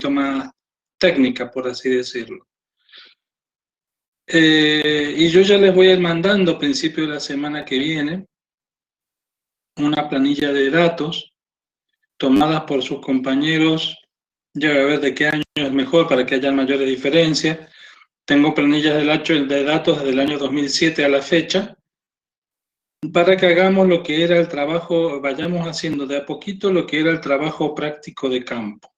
poquito más técnica, por así decirlo. Y yo ya les voy a ir mandando a principio de la semana que viene una planilla de datos tomadas por sus compañeros. Ya voy a ver de qué año es mejor para que haya mayores diferencias. Tengo planillas de datos desde el año 2007 a la fecha, para que hagamos lo que era el trabajo, vayamos haciendo de a poquito lo que era el trabajo práctico de campo.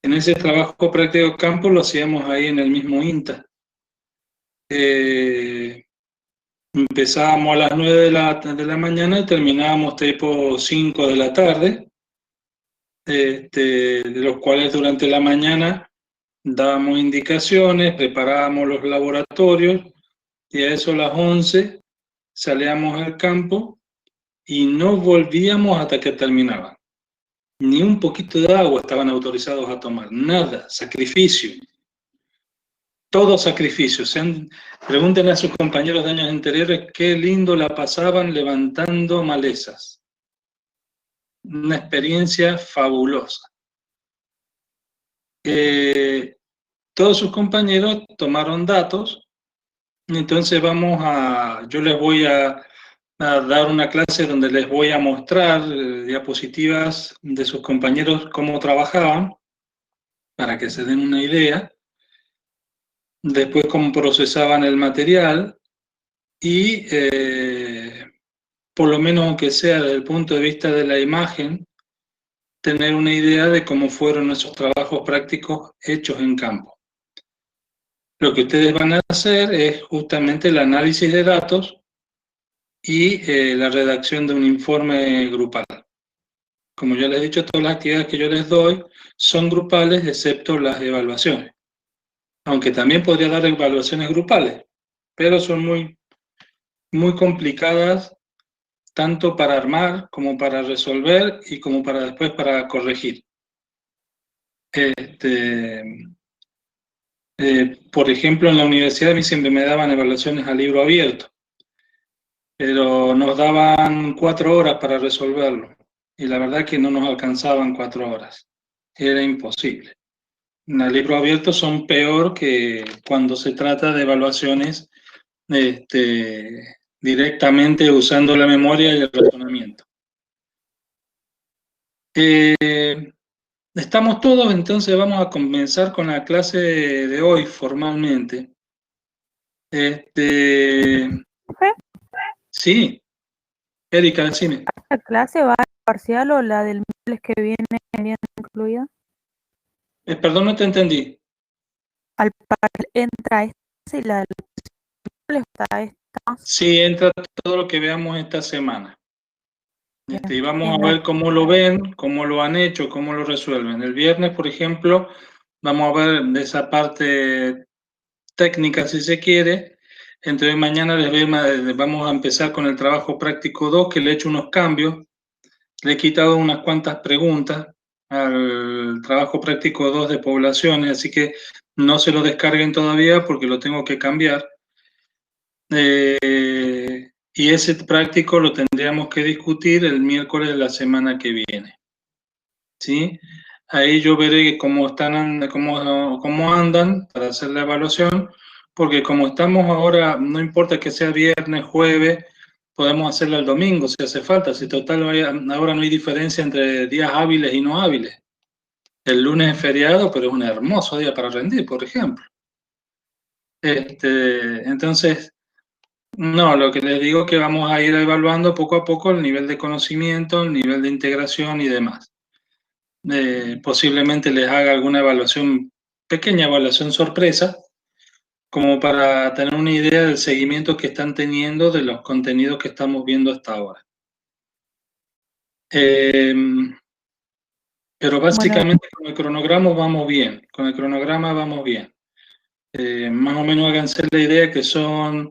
En ese trabajo práctico de campo lo hacíamos ahí en el mismo INTA. Empezábamos a las 9 de la mañana y terminábamos tipo 5 de la tarde, de los cuales durante la mañana dábamos indicaciones, preparábamos los laboratorios, y a eso a las 11 salíamos al campo y no volvíamos hasta que terminaban. Ni un poquito de agua estaban autorizados a tomar, nada, sacrificio. Todo sacrificio. Pregúntenle a sus compañeros de años anteriores qué lindo la pasaban levantando malezas. Una experiencia fabulosa. Todos sus compañeros tomaron datos, entonces yo les voy a dar una clase donde les voy a mostrar diapositivas de sus compañeros cómo trabajaban, para que se den una idea. Después cómo procesaban el material y por lo menos aunque sea desde el punto de vista de la imagen, tener una idea de cómo fueron esos trabajos prácticos hechos en campo. Lo que ustedes van a hacer es justamente el análisis de datos y la redacción de un informe grupal. Como ya les he dicho, todas las actividades que yo les doy son grupales, excepto las evaluaciones. Aunque también podría dar evaluaciones grupales, pero son muy complicadas, tanto para armar como para resolver y como para después para corregir. Por ejemplo, en la universidad a mí siempre me daban evaluaciones a libro abierto, pero nos daban 4 horas para resolverlo, y la verdad que no nos alcanzaban 4 horas, era imposible. En libro abierto son peor que cuando se trata de evaluaciones directamente usando la memoria y el razonamiento. Estamos todos, entonces vamos a comenzar con la clase de hoy formalmente. Sí, Erika, decime. ¿La clase va al parcial o la del miércoles que viene incluida? Perdón, no te entendí. Al parcial entra esta y la del miércoles está esta. Sí, entra todo lo que veamos esta semana. Y vamos a ver cómo lo ven, cómo lo han hecho, cómo lo resuelven. El viernes, por ejemplo, vamos a ver de esa parte técnica, si se quiere. Entonces mañana vamos a empezar con el trabajo práctico 2, que le he hecho unos cambios. Le he quitado unas cuantas preguntas al trabajo práctico 2 de poblaciones, así que no se lo descarguen todavía porque lo tengo que cambiar. Y ese práctico lo tendríamos que discutir el miércoles de la semana que viene. ¿Sí? Ahí yo veré cómo andan para hacer la evaluación, porque como estamos ahora, no importa que sea viernes, jueves, podemos hacerlo el domingo si hace falta. Si total ahora no hay diferencia entre días hábiles y no hábiles. El lunes es feriado, pero es un hermoso día para rendir, por ejemplo. Entonces, no, lo que les digo es que vamos a ir evaluando poco a poco el nivel de conocimiento, el nivel de integración y demás. Posiblemente les haga alguna pequeña evaluación sorpresa, como para tener una idea del seguimiento que están teniendo de los contenidos que estamos viendo hasta ahora. Pero básicamente con el cronograma vamos bien, más o menos háganse la idea que son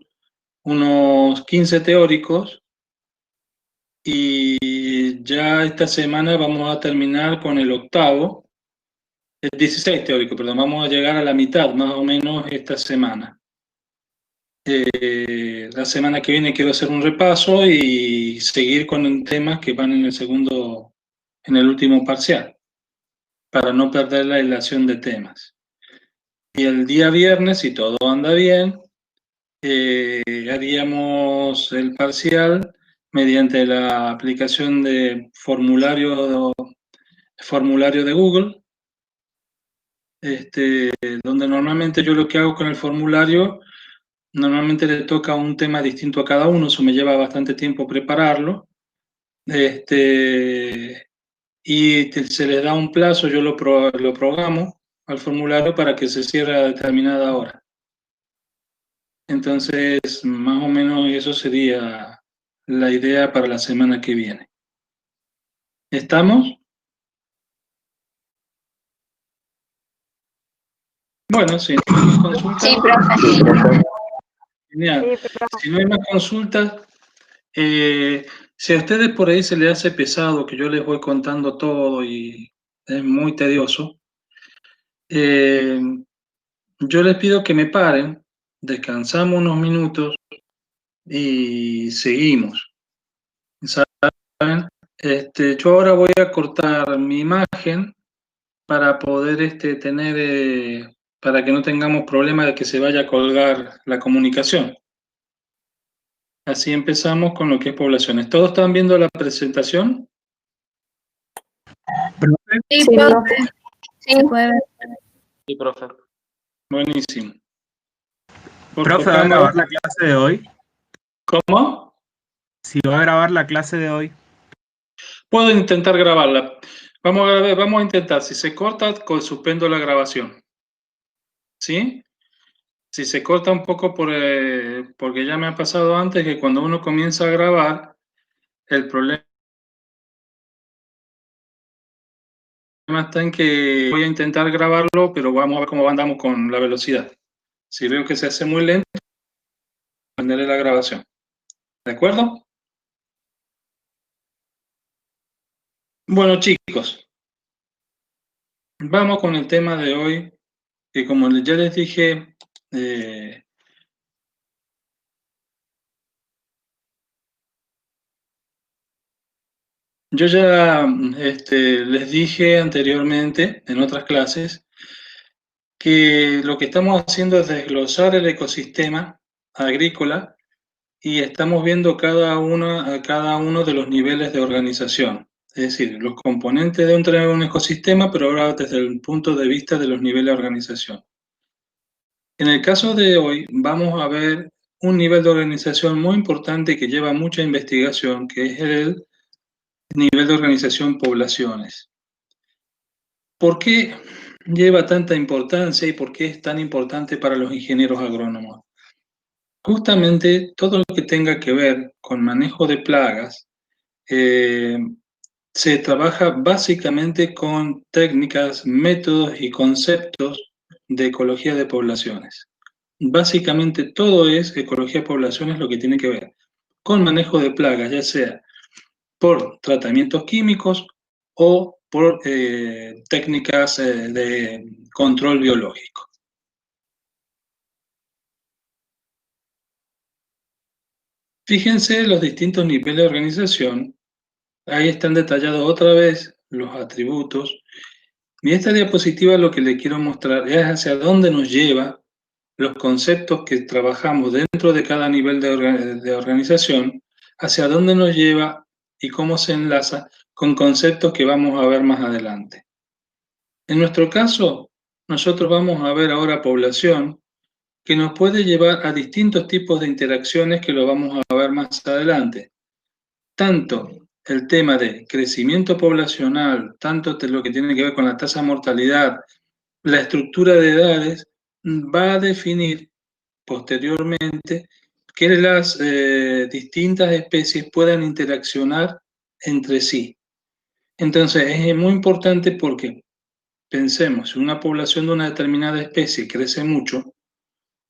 unos 15 teóricos, y ya esta semana vamos a terminar con el 16 teóricos, perdón, vamos a llegar a la mitad más o menos esta semana. La semana que viene quiero hacer un repaso y seguir con temas que van en el último parcial, para no perder la hilación de temas. Y el día viernes, si todo anda bien, haríamos el parcial mediante la aplicación de formulario de Google, donde normalmente yo lo que hago con el formulario, normalmente le toca un tema distinto a cada uno, eso me lleva bastante tiempo prepararlo, y se les da un plazo, yo lo programo al formulario para que se cierre a determinada hora. Entonces, más o menos eso sería la idea para la semana que viene. ¿Estamos? Bueno, si no hay más consultas. Sí, profe. Genial. Sí, pero Si no hay más consultas, si a ustedes por ahí se les hace pesado que yo les voy contando todo y es muy tedioso, yo les pido que me paren, descansamos unos minutos y seguimos. ¿Saben? Yo ahora voy a cortar mi imagen para poder tener, para que no tengamos problema de que se vaya a colgar la comunicación. Así empezamos con lo que es poblaciones. ¿Todos están viendo la presentación? Sí, profe. Sí, puede ver. Sí, profe. Buenísimo. Profe, ¿va a grabar la clase de hoy? ¿Cómo? Si va a grabar la clase de hoy. Puedo intentar grabarla. Vamos a intentar. Si se corta, suspendo la grabación. ¿Sí? Si se corta un poco porque ya me ha pasado antes que cuando uno comienza a grabar, el problema está en que voy a intentar grabarlo, pero vamos a ver cómo andamos con la velocidad. Si veo que se hace muy lento, suspenderé la grabación. ¿De acuerdo? Bueno, chicos, vamos con el tema de hoy, que como ya les dije, yo ya les dije anteriormente en otras clases que lo que estamos haciendo es desglosar el ecosistema agrícola y estamos viendo cada uno de los niveles de organización. Es decir, los componentes de un ecosistema, pero ahora desde el punto de vista de los niveles de organización. En el caso de hoy vamos a ver un nivel de organización muy importante que lleva mucha investigación, que es el nivel de organización poblaciones. ¿Por qué lleva tanta importancia y por qué es tan importante para los ingenieros agrónomos? Justamente todo lo que tenga que ver con manejo de plagas se trabaja básicamente con técnicas, métodos y conceptos de ecología de poblaciones. Básicamente todo es ecología de poblaciones lo que tiene que ver con manejo de plagas, ya sea por tratamientos químicos o por técnicas de control biológico. Fíjense los distintos niveles de organización. Ahí están detallados otra vez los atributos. Y esta diapositiva lo que le quiero mostrar es hacia dónde nos lleva los conceptos que trabajamos dentro de cada nivel de organización, hacia dónde nos lleva y cómo se enlaza con conceptos que vamos a ver más adelante. En nuestro caso, nosotros vamos a ver ahora población, que nos puede llevar a distintos tipos de interacciones que lo vamos a ver más adelante. Tanto el tema de crecimiento poblacional, tanto lo que tiene que ver con la tasa de mortalidad, la estructura de edades, va a definir posteriormente que las distintas especies puedan interaccionar entre sí. Entonces es muy importante porque pensemos, si una población de una determinada especie crece mucho,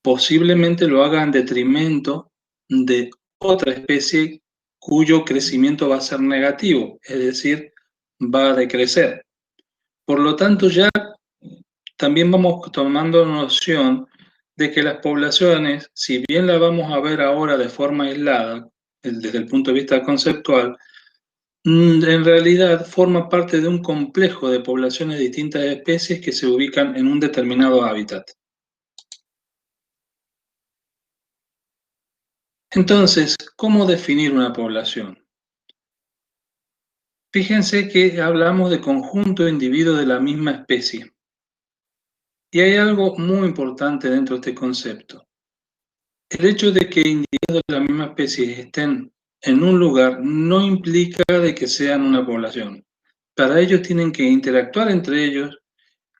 posiblemente lo haga en detrimento de otra especie cuyo crecimiento va a ser negativo, es decir, va a decrecer. Por lo tanto, ya también vamos tomando noción de que las poblaciones, si bien las vamos a ver ahora de forma aislada, desde el punto de vista conceptual, En realidad forma parte de un complejo de poblaciones de distintas especies que se ubican en un determinado hábitat. Entonces, ¿cómo definir una población? Fíjense que hablamos de conjunto de individuos de la misma especie. Y hay algo muy importante dentro de este concepto. El hecho de que individuos de la misma especie estén en un lugar no implica de que sean una población. Para ello tienen que interactuar entre ellos,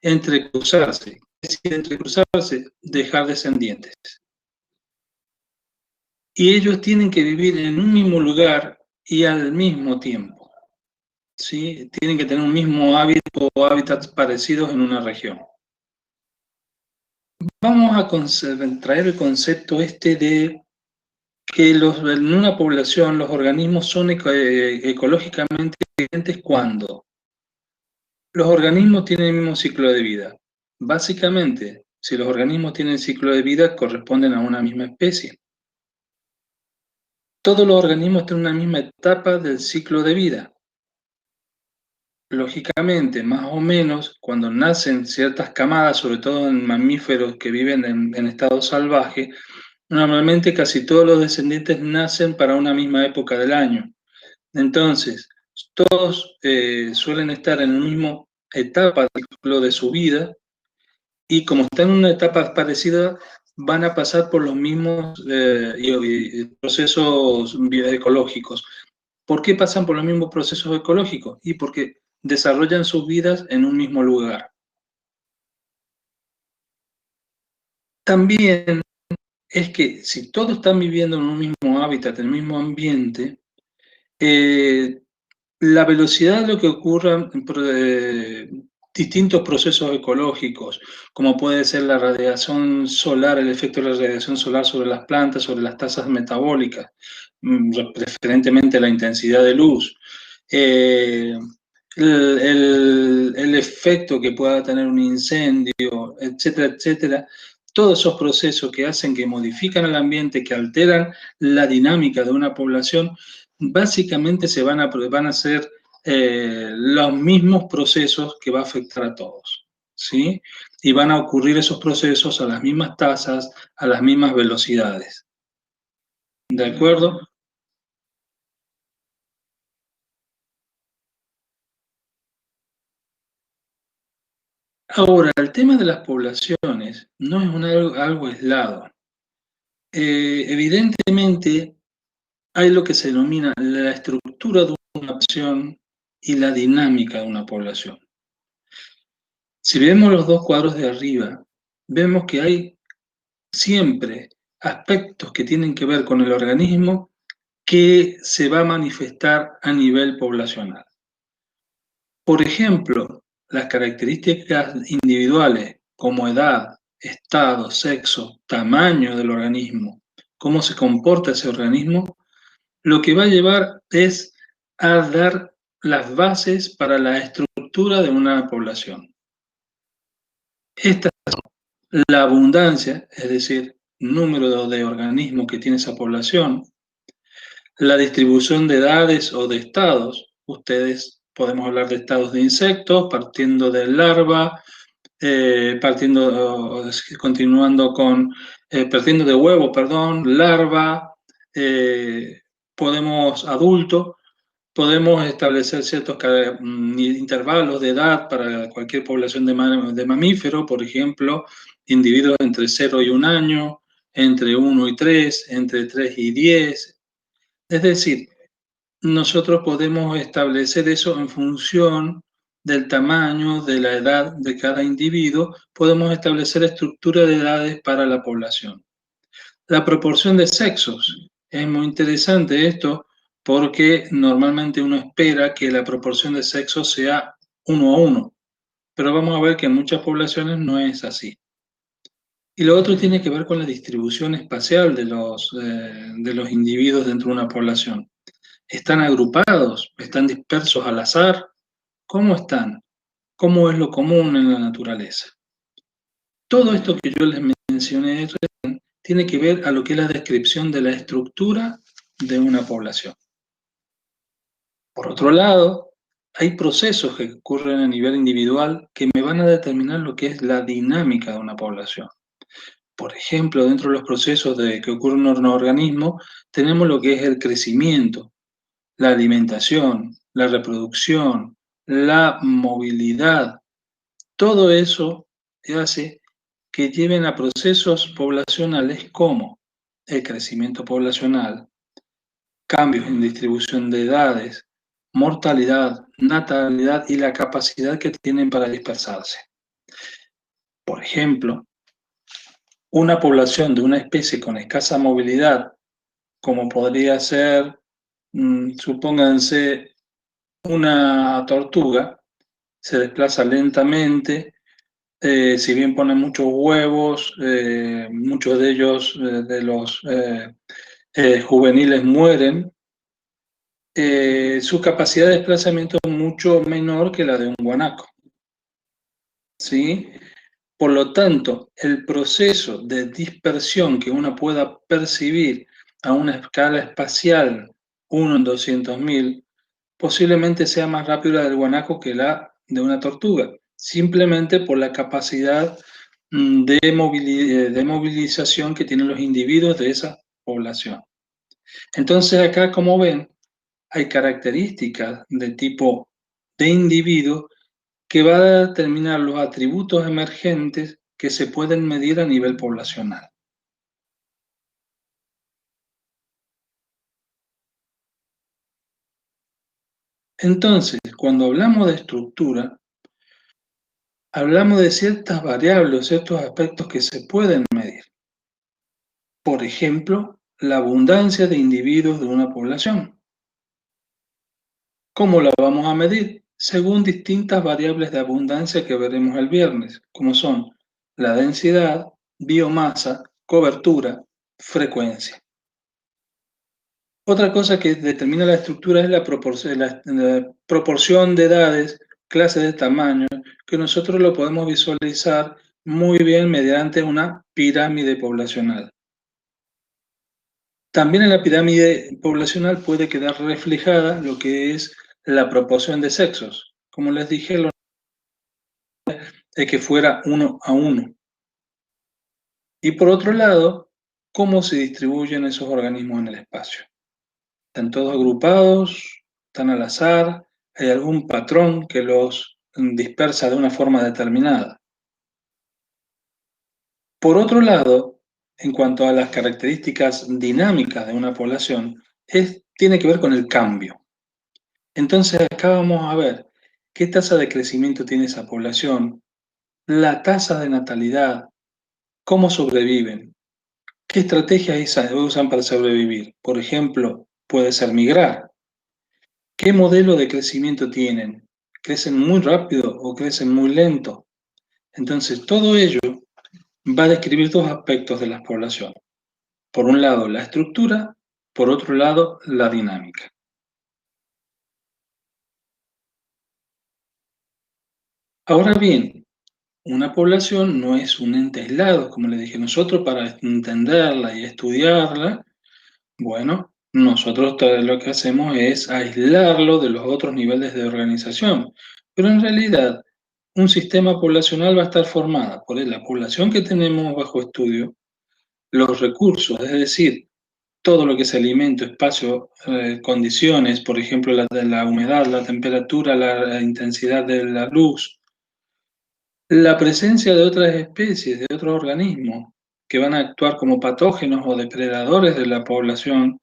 entrecruzarse. Es decir, entrecruzarse, dejar descendientes. Y ellos tienen que vivir en un mismo lugar y al mismo tiempo. ¿Sí? Tienen que tener un mismo hábito o hábitats parecidos en una región. Vamos a traer el concepto de que en una población los organismos son ecológicamente diferentes cuando los organismos tienen el mismo ciclo de vida. Básicamente, si los organismos tienen ciclo de vida, corresponden a una misma especie. Todos los organismos tienen una misma etapa del ciclo de vida. Lógicamente, más o menos, cuando nacen ciertas camadas, sobre todo en mamíferos que viven en estado salvaje, normalmente casi todos los descendientes nacen para una misma época del año. Entonces, todos suelen estar en la misma etapa del ciclo de su vida y como están en una etapa parecida, van a pasar por los mismos procesos bioecológicos. ¿Por qué pasan por los mismos procesos ecológicos? Y porque desarrollan sus vidas en un mismo lugar. También es que si todos están viviendo en un mismo hábitat, en el mismo ambiente, la velocidad de lo que ocurra distintos procesos ecológicos, como puede ser la radiación solar, el efecto de la radiación solar sobre las plantas, sobre las tasas metabólicas, preferentemente la intensidad de luz, el efecto que pueda tener un incendio, etcétera, etcétera. Todos esos procesos que hacen, que modifican el ambiente, que alteran la dinámica de una población, básicamente van a ser los mismos procesos que va a afectar a todos, ¿sí? Y van a ocurrir esos procesos a las mismas tasas, a las mismas velocidades. ¿De acuerdo? Ahora, el tema de las poblaciones no es algo aislado. Evidentemente, hay lo que se denomina la estructura de una población y la dinámica de una población. Si vemos los dos cuadros de arriba, vemos que hay siempre aspectos que tienen que ver con el organismo que se va a manifestar a nivel poblacional. Por ejemplo, las características individuales como edad, estado, sexo, tamaño del organismo, cómo se comporta ese organismo, lo que va a llevar es a dar las bases para la estructura de una población. Esta es la abundancia, es decir, número de organismos que tiene esa población, la distribución de edades o de estados. Ustedes podemos hablar de estados de insectos, partiendo de larva, partiendo de huevo, perdón, larva, adulto, podemos establecer ciertos intervalos de edad para cualquier población de mamífero, por ejemplo, individuos entre 0 y 1 año, entre 1 y 3, entre 3 y 10. Es decir, nosotros podemos establecer eso en función del tamaño, de la edad de cada individuo, podemos establecer estructura de edades para la población. La proporción de sexos. Es muy interesante esto porque normalmente uno espera que la proporción de sexos sea 1 a 1, pero vamos a ver que en muchas poblaciones no es así. Y lo otro tiene que ver con la distribución espacial de los individuos dentro de una población. ¿Están agrupados? ¿Están dispersos al azar? ¿Cómo están? ¿Cómo es lo común en la naturaleza? Todo esto que yo les mencioné tiene que ver a lo que es la descripción de la estructura de una población. Por otro lado, hay procesos que ocurren a nivel individual que me van a determinar lo que es la dinámica de una población. Por ejemplo, dentro de los procesos que ocurren en un organismo, tenemos lo que es el crecimiento, la alimentación, la reproducción, la movilidad. Todo eso hace que lleven a procesos poblacionales como el crecimiento poblacional, cambios en distribución de edades, mortalidad, natalidad y la capacidad que tienen para dispersarse. Por ejemplo, una población de una especie con escasa movilidad, como podría ser, supónganse, una tortuga, se desplaza lentamente, si bien pone muchos huevos, muchos de ellos, de los juveniles, mueren. Su capacidad de desplazamiento es mucho menor que la de un guanaco, ¿sí? Por lo tanto, el proceso de dispersión que uno pueda percibir a una escala espacial 1 en 200.000, posiblemente sea más rápida la del guanaco que la de una tortuga, simplemente por la capacidad de movilización que tienen los individuos de esa población. Entonces acá, como ven, hay características de tipo de individuo que va a determinar los atributos emergentes que se pueden medir a nivel poblacional. Entonces, cuando hablamos de estructura, hablamos de ciertas variables, ciertos aspectos que se pueden medir. Por ejemplo, la abundancia de individuos de una población. ¿Cómo la vamos a medir? Según distintas variables de abundancia que veremos el viernes, como son la densidad, biomasa, cobertura, frecuencia. Otra cosa que determina la estructura es la proporción de edades, clases de tamaño, que nosotros lo podemos visualizar muy bien mediante una pirámide poblacional. También en la pirámide poblacional puede quedar reflejada lo que es la proporción de sexos. Como les dije, lo es que fuera 1 a 1. Y por otro lado, cómo se distribuyen esos organismos en el espacio. ¿Están todos agrupados? ¿Están al azar? ¿Hay algún patrón que los dispersa de una forma determinada? Por otro lado, en cuanto a las características dinámicas de una población, tiene que ver con el cambio. Entonces acá vamos a ver qué tasa de crecimiento tiene esa población, la tasa de natalidad, cómo sobreviven, qué estrategias usan para sobrevivir. Por ejemplo, puede ser migrar. ¿Qué modelo de crecimiento tienen? ¿Crecen muy rápido o crecen muy lento? Entonces, todo ello va a describir dos aspectos de las poblaciones. Por un lado, la estructura, por otro lado, la dinámica. Ahora bien, una población no es un ente aislado, como le dije nosotros, para entenderla y estudiarla. Bueno, nosotros todo lo que hacemos es aislarlo de los otros niveles de organización, pero en realidad un sistema poblacional va a estar formado por la población que tenemos bajo estudio, los recursos, es decir, todo lo que es alimento, espacio, condiciones, por ejemplo, la humedad, la temperatura, la intensidad de la luz, la presencia de otras especies, de otros organismos que van a actuar como patógenos o depredadores de la población.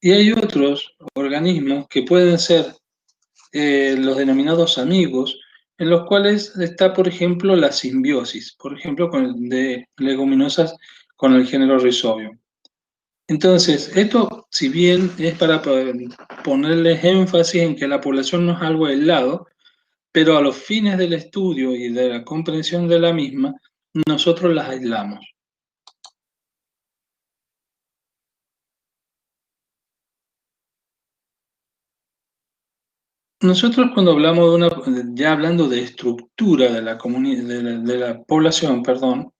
Y hay otros organismos que pueden ser los denominados amigos, en los cuales está, por ejemplo, la simbiosis, por ejemplo, de leguminosas con el género Rhizobium. Entonces, esto, si bien es para ponerles énfasis en que la población no es algo aislado, pero a los fines del estudio y de la comprensión de la misma, nosotros las aislamos. Nosotros cuando hablamos ya hablando de estructura de la población, perdón,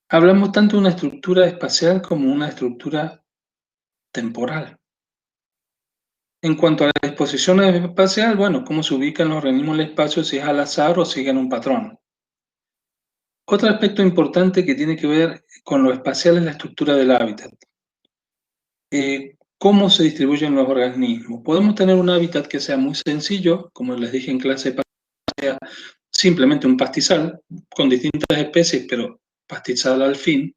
hablamos tanto de una estructura espacial como una estructura temporal. En cuanto a la disposición espacial, bueno, cómo se ubican los organismos en el espacio, si es al azar o siguen un patrón. Otro aspecto importante que tiene que ver con lo espacial es la estructura del hábitat. ¿Cómo se distribuyen los organismos? Podemos tener un hábitat que sea muy sencillo, como les dije en clase pasada, simplemente un pastizal con distintas especies, pero pastizal al fin.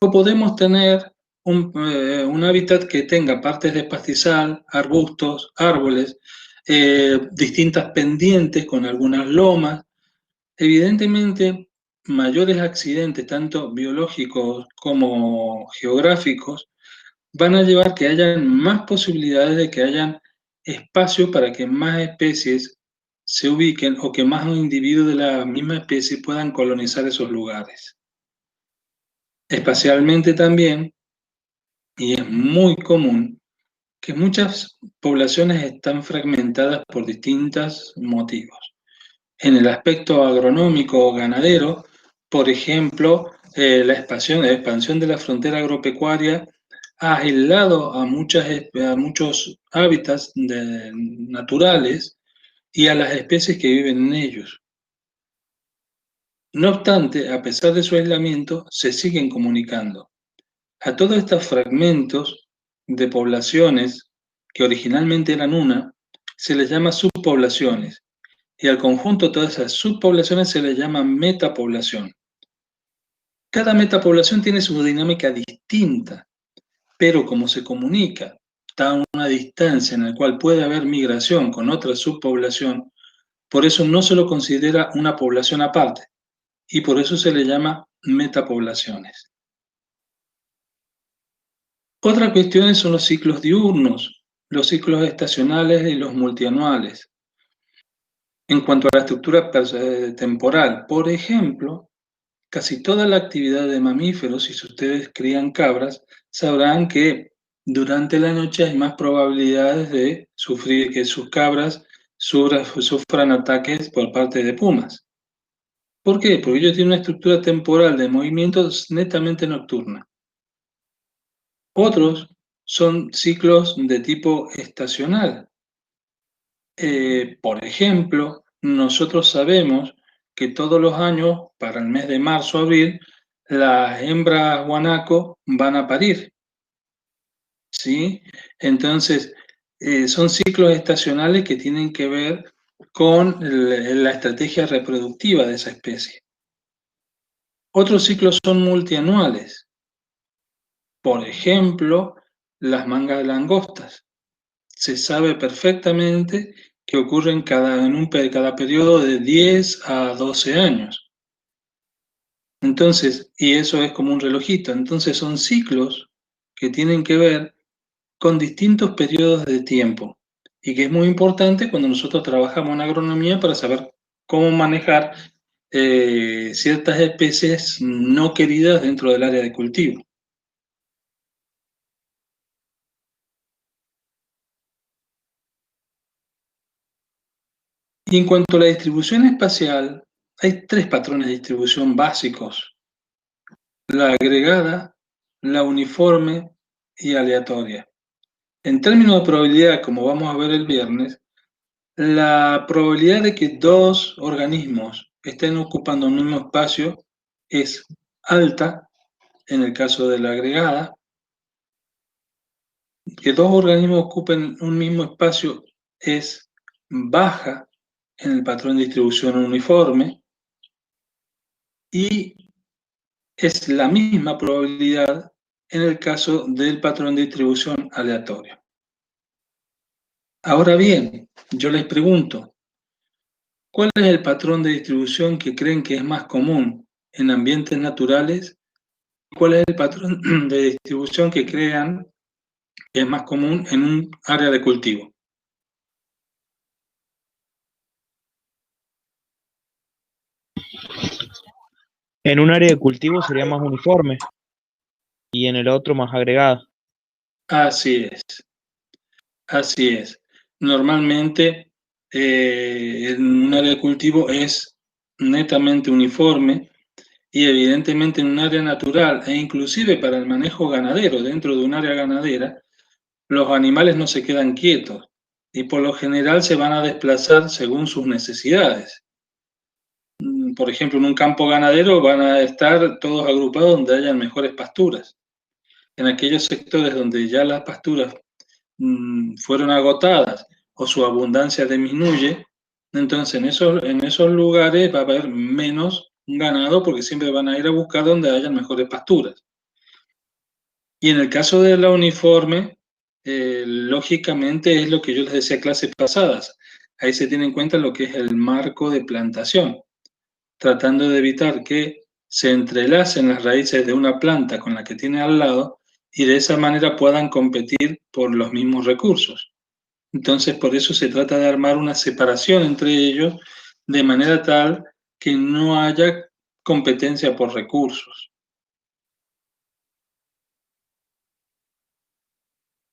O podemos tener un hábitat que tenga partes de pastizal, arbustos, árboles, distintas pendientes con algunas lomas. Evidentemente, mayores accidentes, tanto biológicos como geográficos, van a llevar que hayan más posibilidades de que hayan espacio para que más especies se ubiquen o que más individuos de la misma especie puedan colonizar esos lugares. Espacialmente también, y es muy común, que muchas poblaciones están fragmentadas por distintos motivos. En el aspecto agronómico o ganadero, por ejemplo, la expansión de la frontera agropecuaria ha aislado a muchos hábitats naturales y a las especies que viven en ellos. No obstante, a pesar de su aislamiento, se siguen comunicando. A todos estos fragmentos de poblaciones que originalmente eran una, se les llama subpoblaciones, y al conjunto de todas esas subpoblaciones se les llama metapoblación. Cada metapoblación tiene su dinámica distinta, pero como se comunica, está a una distancia en la cual puede haber migración con otra subpoblación, por eso no se lo considera una población aparte, y por eso se le llama metapoblaciones. Otra cuestión son los ciclos diurnos, los ciclos estacionales y los multianuales. En cuanto a la estructura temporal, por ejemplo, casi toda la actividad de mamíferos, si ustedes crían cabras, sabrán que durante la noche hay más probabilidades de sufrir que sus cabras sufran ataques por parte de pumas. ¿Por qué? Porque ellos tienen una estructura temporal de movimientos netamente nocturna. Otros son ciclos de tipo estacional. Por ejemplo, nosotros sabemos que todos los años, para el mes de marzo o abril, las hembras guanaco van a parir, ¿sí? Entonces, son ciclos estacionales que tienen que ver con la estrategia reproductiva de esa especie. Otros ciclos son multianuales. Por ejemplo, las mangas de langostas. Se sabe perfectamente que ocurren cada periodo de 10 a 12 años. Entonces, y eso es como un relojito. Entonces son ciclos que tienen que ver con distintos periodos de tiempo y que es muy importante cuando nosotros trabajamos en agronomía para saber cómo manejar ciertas especies no queridas dentro del área de cultivo. Y en cuanto a la distribución espacial, hay 3 patrones de distribución básicos: la agregada, la uniforme y aleatoria. En términos de probabilidad, como vamos a ver el viernes, la probabilidad de que 2 organismos estén ocupando un mismo espacio es alta en el caso de la agregada. Que 2 organismos ocupen un mismo espacio es baja en el patrón de distribución uniforme, y es la misma probabilidad en el caso del patrón de distribución aleatorio. Ahora bien, yo les pregunto, ¿cuál es el patrón de distribución que creen que es más común en ambientes naturales? ¿Cuál es el patrón de distribución que crean que es más común en un área de cultivo? En un área de cultivo sería más uniforme y en el otro más agregada. Así es, así es. Normalmente en un área de cultivo es netamente uniforme, y evidentemente en un área natural e inclusive para el manejo ganadero dentro de un área ganadera los animales no se quedan quietos y por lo general se van a desplazar según sus necesidades. Por ejemplo, en un campo ganadero van a estar todos agrupados donde hayan mejores pasturas. En aquellos sectores donde ya las pasturas fueron agotadas o su abundancia disminuye, entonces en esos lugares va a haber menos ganado porque siempre van a ir a buscar donde hayan mejores pasturas. Y en el caso de la uniforme, lógicamente es lo que yo les decía en clases pasadas. Ahí se tiene en cuenta lo que es el marco de plantación, tratando de evitar que se entrelacen las raíces de una planta con la que tiene al lado y de esa manera puedan competir por los mismos recursos. Entonces, por eso se trata de armar una separación entre ellos de manera tal que no haya competencia por recursos.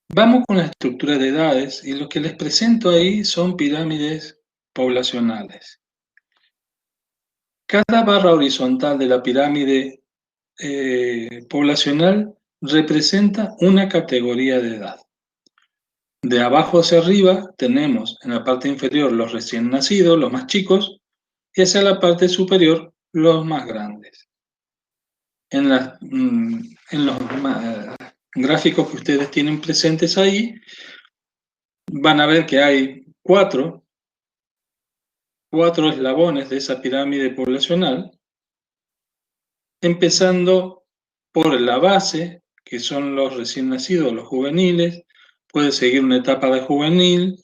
Vamos con la estructura de edades y lo que les presento ahí son pirámides poblacionales. Cada barra horizontal de la pirámide poblacional representa una categoría de edad. De abajo hacia arriba tenemos en la parte inferior los recién nacidos, los más chicos, y hacia la parte superior los más grandes. En los gráficos que ustedes tienen presentes ahí, van a ver que hay cuatro eslabones de esa pirámide poblacional, empezando por la base, que son los recién nacidos, los juveniles, puede seguir una etapa de juvenil,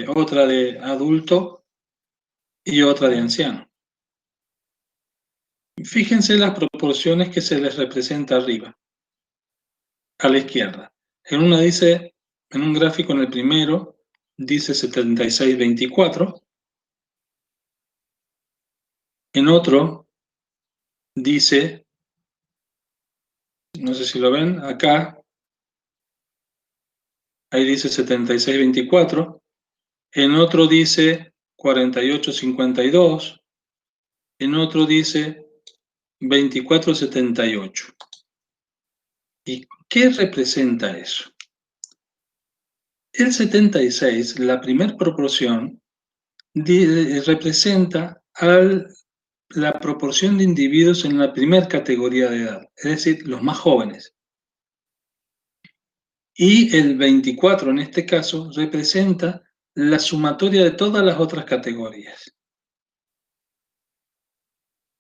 otra de adulto y otra de anciano. Fíjense las proporciones que se les representa arriba, a la izquierda. En un gráfico en el primero, dice 76-24, en otro dice, no sé si lo ven, acá, ahí dice 76-24, en otro dice 48-52, en otro dice 24-78. ¿Y qué representa eso? El 76, la primera proporción, representa la proporción de individuos en la primera categoría de edad, es decir, los más jóvenes. Y el 24, en este caso, representa la sumatoria de todas las otras categorías.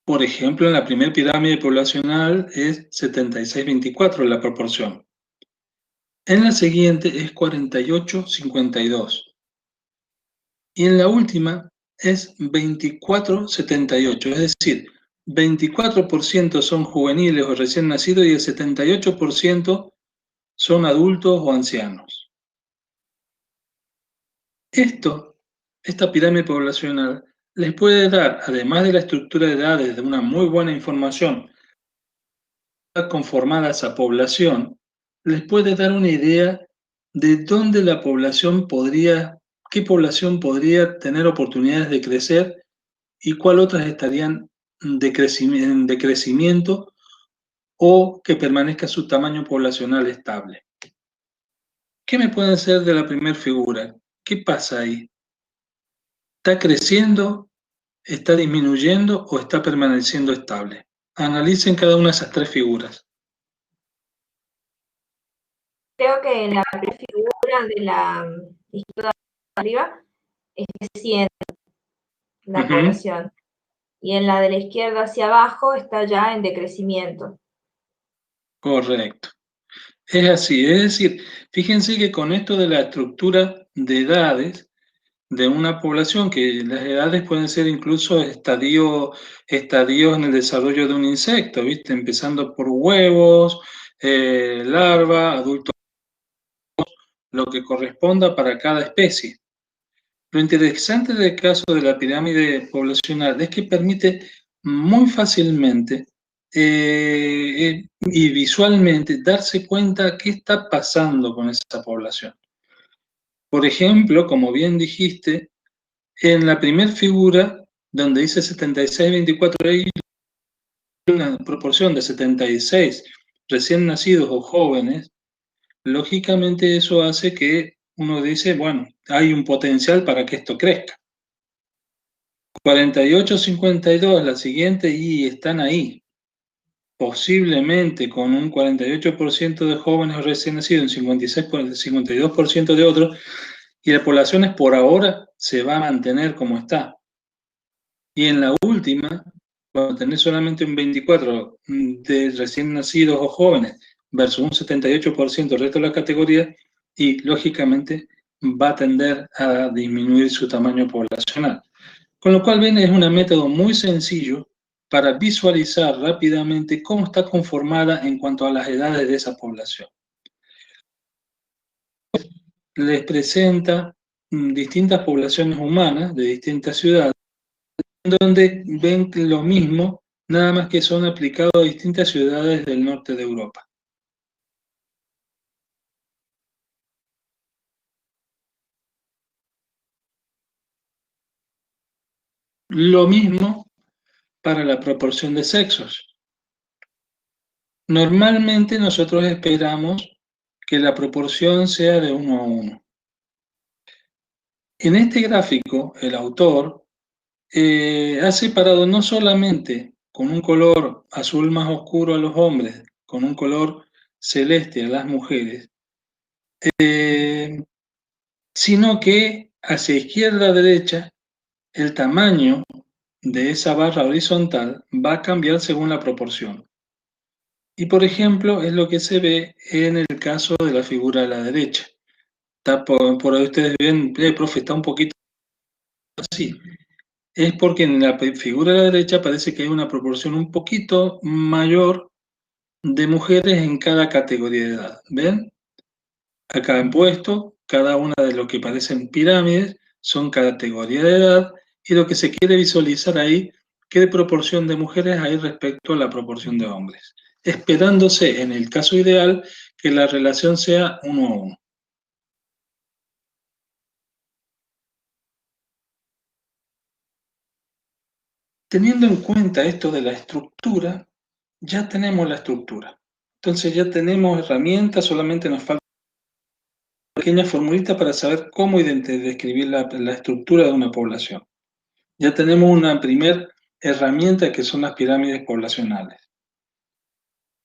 Por ejemplo, en la primera pirámide poblacional es 76-24 la proporción. En la siguiente es 48-52. Y en la última es 24-78, es decir, 24% son juveniles o recién nacidos y el 78% son adultos o ancianos. Esta pirámide poblacional les puede dar, además de la estructura de edades, de una muy buena información conformada esa población, les puede dar una idea de dónde la población qué población podría tener oportunidades de crecer y cuál otras estarían en decrecimiento o que permanezca su tamaño poblacional estable. ¿Qué me pueden decir de la primera figura? ¿Qué pasa ahí? ¿Está creciendo, está disminuyendo o está permaneciendo estable? Analicen cada una de esas tres figuras. Creo que en la primera figura de la izquierda arriba está creciendo la población. Y en la de la izquierda hacia abajo está ya en decrecimiento. Correcto. Es así, es decir, fíjense que con esto de la estructura de edades de una población, que las edades pueden ser incluso estadios en el desarrollo de un insecto, ¿viste? Empezando por huevos, larva, adulto, lo que corresponda para cada especie. Lo interesante del caso de la pirámide poblacional es que permite muy fácilmente y visualmente darse cuenta qué está pasando con esa población. Por ejemplo, como bien dijiste, en la primera figura, donde dice 76-24, hay una proporción de 76 recién nacidos o jóvenes lógicamente eso hace que uno dice, bueno, hay un potencial para que esto crezca. 48-52, la siguiente, y están ahí. Posiblemente con un 48% de jóvenes recién nacidos, un 52% de otros, y la población por ahora se va a mantener como está. Y en la última, va a tener solamente un 24% de recién nacidos o jóvenes versus un 78% del resto de la categoría, y lógicamente va a tender a disminuir su tamaño poblacional. Con lo cual, ven, es un método muy sencillo para visualizar rápidamente cómo está conformada en cuanto a las edades de esa población. Les presenta distintas poblaciones humanas de distintas ciudades, donde ven lo mismo, nada más que son aplicados a distintas ciudades del norte de Europa. Lo mismo para la proporción de sexos. Normalmente nosotros esperamos que la proporción sea de 1 a 1. En este gráfico, el autor ha separado no solamente con un color azul más oscuro a los hombres, con un color celeste a las mujeres, sino que hacia izquierda a derecha el tamaño de esa barra horizontal va a cambiar según la proporción. Y por ejemplo, es lo que se ve en el caso de la figura de la derecha. Está por ahí ustedes ven, profe, está un poquito así. Es porque en la figura de la derecha parece que hay una proporción un poquito mayor de mujeres en cada categoría de edad. ¿Ven? Acá en puesto, cada una de lo que parecen pirámides son categoría de edad, y lo que se quiere visualizar ahí, qué proporción de mujeres hay respecto a la proporción de hombres, esperándose en el caso ideal que la relación sea 1 a 1. Teniendo en cuenta esto de la estructura, ya tenemos la estructura. Entonces ya tenemos herramientas, solamente nos falta una pequeña formulita para saber cómo describir la estructura de una población. Ya tenemos una primera herramienta que son las pirámides poblacionales.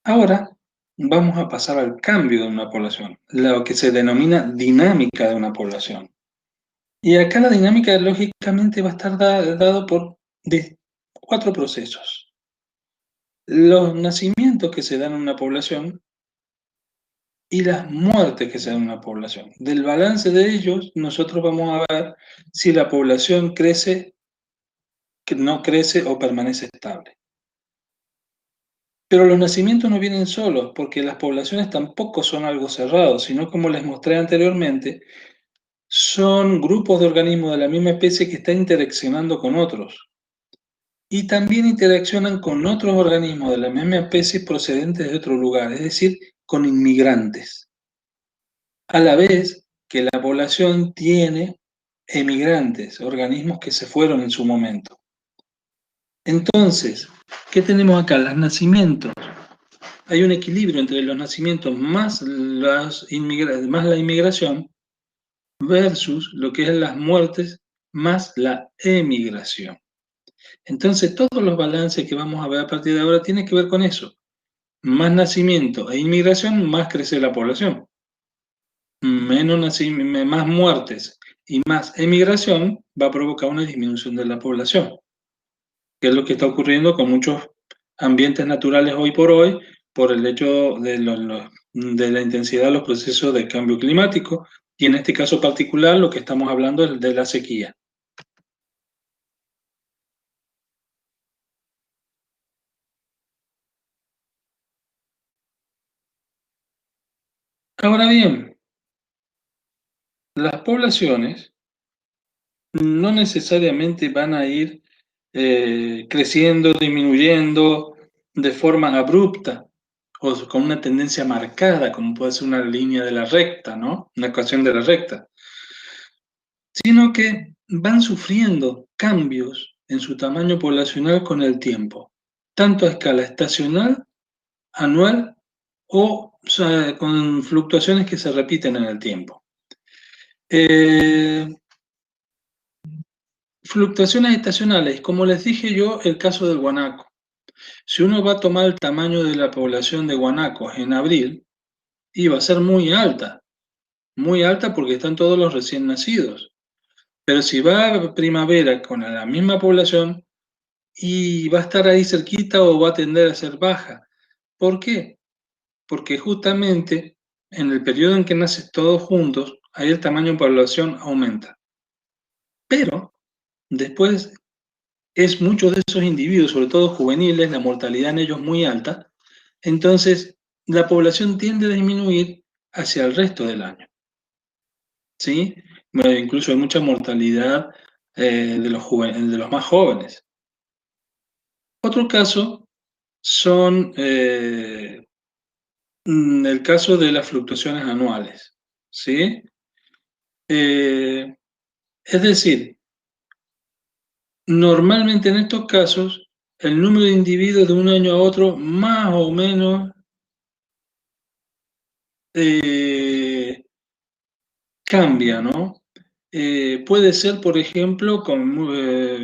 Ahora vamos a pasar al cambio de una población, lo que se denomina dinámica de una población. Y acá la dinámica lógicamente va a estar dado por 4 procesos. Los nacimientos que se dan en una población y las muertes que se dan en una población. Del balance de ellos, nosotros vamos a ver si la población crece, que no crece o permanece estable. Pero los nacimientos no vienen solos, porque las poblaciones tampoco son algo cerrado, sino, como les mostré anteriormente, son grupos de organismos de la misma especie que están interaccionando con otros. Y también interaccionan con otros organismos de la misma especie procedentes de otro lugar, es decir, con inmigrantes. A la vez que la población tiene emigrantes, organismos que se fueron en su momento. Entonces, ¿qué tenemos acá? Los nacimientos. Hay un equilibrio entre los nacimientos más la inmigración versus lo que es las muertes más la emigración. Entonces, todos los balances que vamos a ver a partir de ahora tienen que ver con eso. Más nacimiento e inmigración, más crece la población. Más muertes y más emigración va a provocar una disminución de la población, que es lo que está ocurriendo con muchos ambientes naturales hoy por hoy, por el hecho de la intensidad de los procesos de cambio climático, y en este caso particular lo que estamos hablando es de la sequía. Ahora bien, las poblaciones no necesariamente van a ir creciendo, disminuyendo de forma abrupta o con una tendencia marcada, como puede ser una línea de la recta, ¿no? Una ecuación de la recta, sino que van sufriendo cambios en su tamaño poblacional con el tiempo, tanto a escala estacional, anual o sea, con fluctuaciones que se repiten en el tiempo. Fluctuaciones estacionales, como les dije yo, el caso del guanaco. Si uno va a tomar el tamaño de la población de guanacos en abril, iba a ser muy alta porque están todos los recién nacidos. Pero si va a primavera con la misma población, y va a estar ahí cerquita o va a tender a ser baja. ¿Por qué? Porque justamente en el periodo en que nacen todos juntos, ahí el tamaño de población aumenta. Pero después muchos de esos individuos, sobre todo juveniles, la mortalidad en ellos muy alta, entonces la población tiende a disminuir hacia el resto del año. ¿Sí? Bueno, incluso hay mucha mortalidad de los más jóvenes. Otro caso son el caso de las fluctuaciones anuales, ¿sí? Es decir, normalmente en estos casos, el número de individuos de un año a otro más o menos cambia, ¿no? Puede ser, por ejemplo, con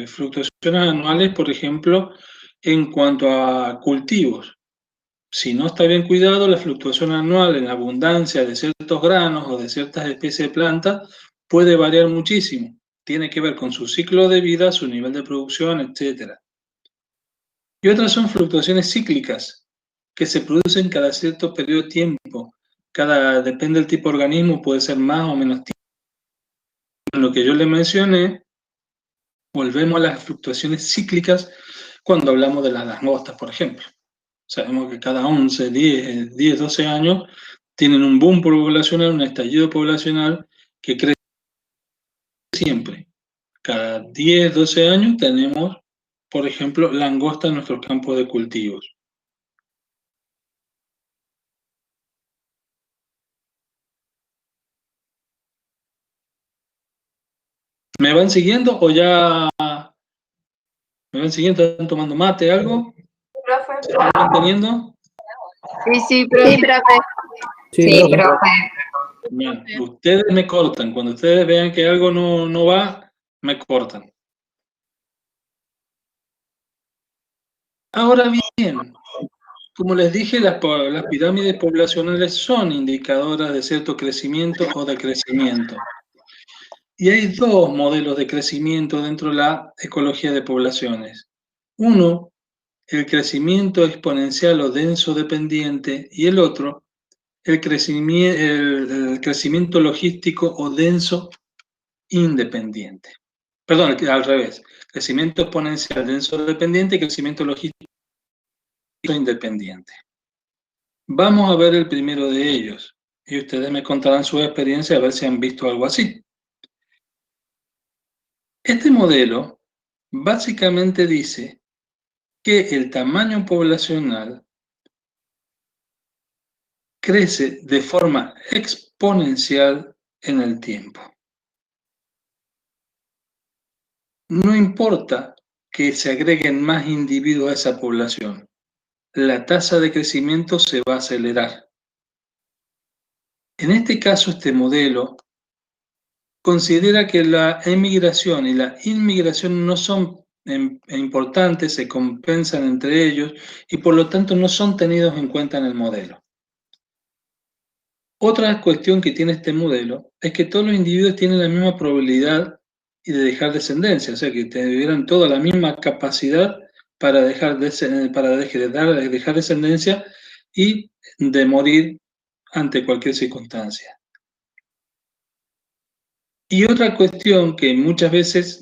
fluctuaciones anuales, por ejemplo, en cuanto a cultivos. Si no está bien cuidado, la fluctuación anual en la abundancia de ciertos granos o de ciertas especies de plantas puede variar muchísimo. Tiene que ver con su ciclo de vida, su nivel de producción, etc. Y otras son fluctuaciones cíclicas, que se producen cada cierto periodo de tiempo. Depende del tipo de organismo, puede ser más o menos tiempo. En lo que yo le mencioné, volvemos a las fluctuaciones cíclicas cuando hablamos de las langostas, por ejemplo. Sabemos que cada 11, 10, 12 años tienen un boom poblacional, un estallido poblacional que crece siempre. Cada 10, 12 años tenemos, por ejemplo, langosta en nuestros campos de cultivos. ¿Me van siguiendo o ya me van siguiendo? ¿Están tomando mate, algo? Profe. ¿Se van manteniendo? Sí, profe. Sí, profe. Bien, ustedes me cortan. Cuando ustedes vean que algo no va, me cortan. Ahora bien, como les dije, las pirámides poblacionales son indicadoras de cierto crecimiento o decrecimiento. Y hay dos modelos de crecimiento dentro de la ecología de poblaciones. Uno, el crecimiento exponencial o denso dependiente, y el otro, el crecimiento logístico o denso independiente. Perdón, al revés. Crecimiento exponencial denso dependiente y crecimiento logístico independiente. Vamos a ver el primero de ellos y ustedes me contarán su experiencia a ver si han visto algo así. Este modelo básicamente dice que el tamaño poblacional crece de forma exponencial en el tiempo. No importa que se agreguen más individuos a esa población, la tasa de crecimiento se va a acelerar. En este caso, este modelo considera que la emigración y la inmigración no son importantes, se compensan entre ellos y por lo tanto no son tenidos en cuenta en el modelo. Otra cuestión que tiene este modelo es que todos los individuos tienen la misma probabilidad de dejar descendencia, o sea que tuvieran toda la misma capacidad para dejar descendencia y de morir ante cualquier circunstancia. Y otra cuestión que muchas veces,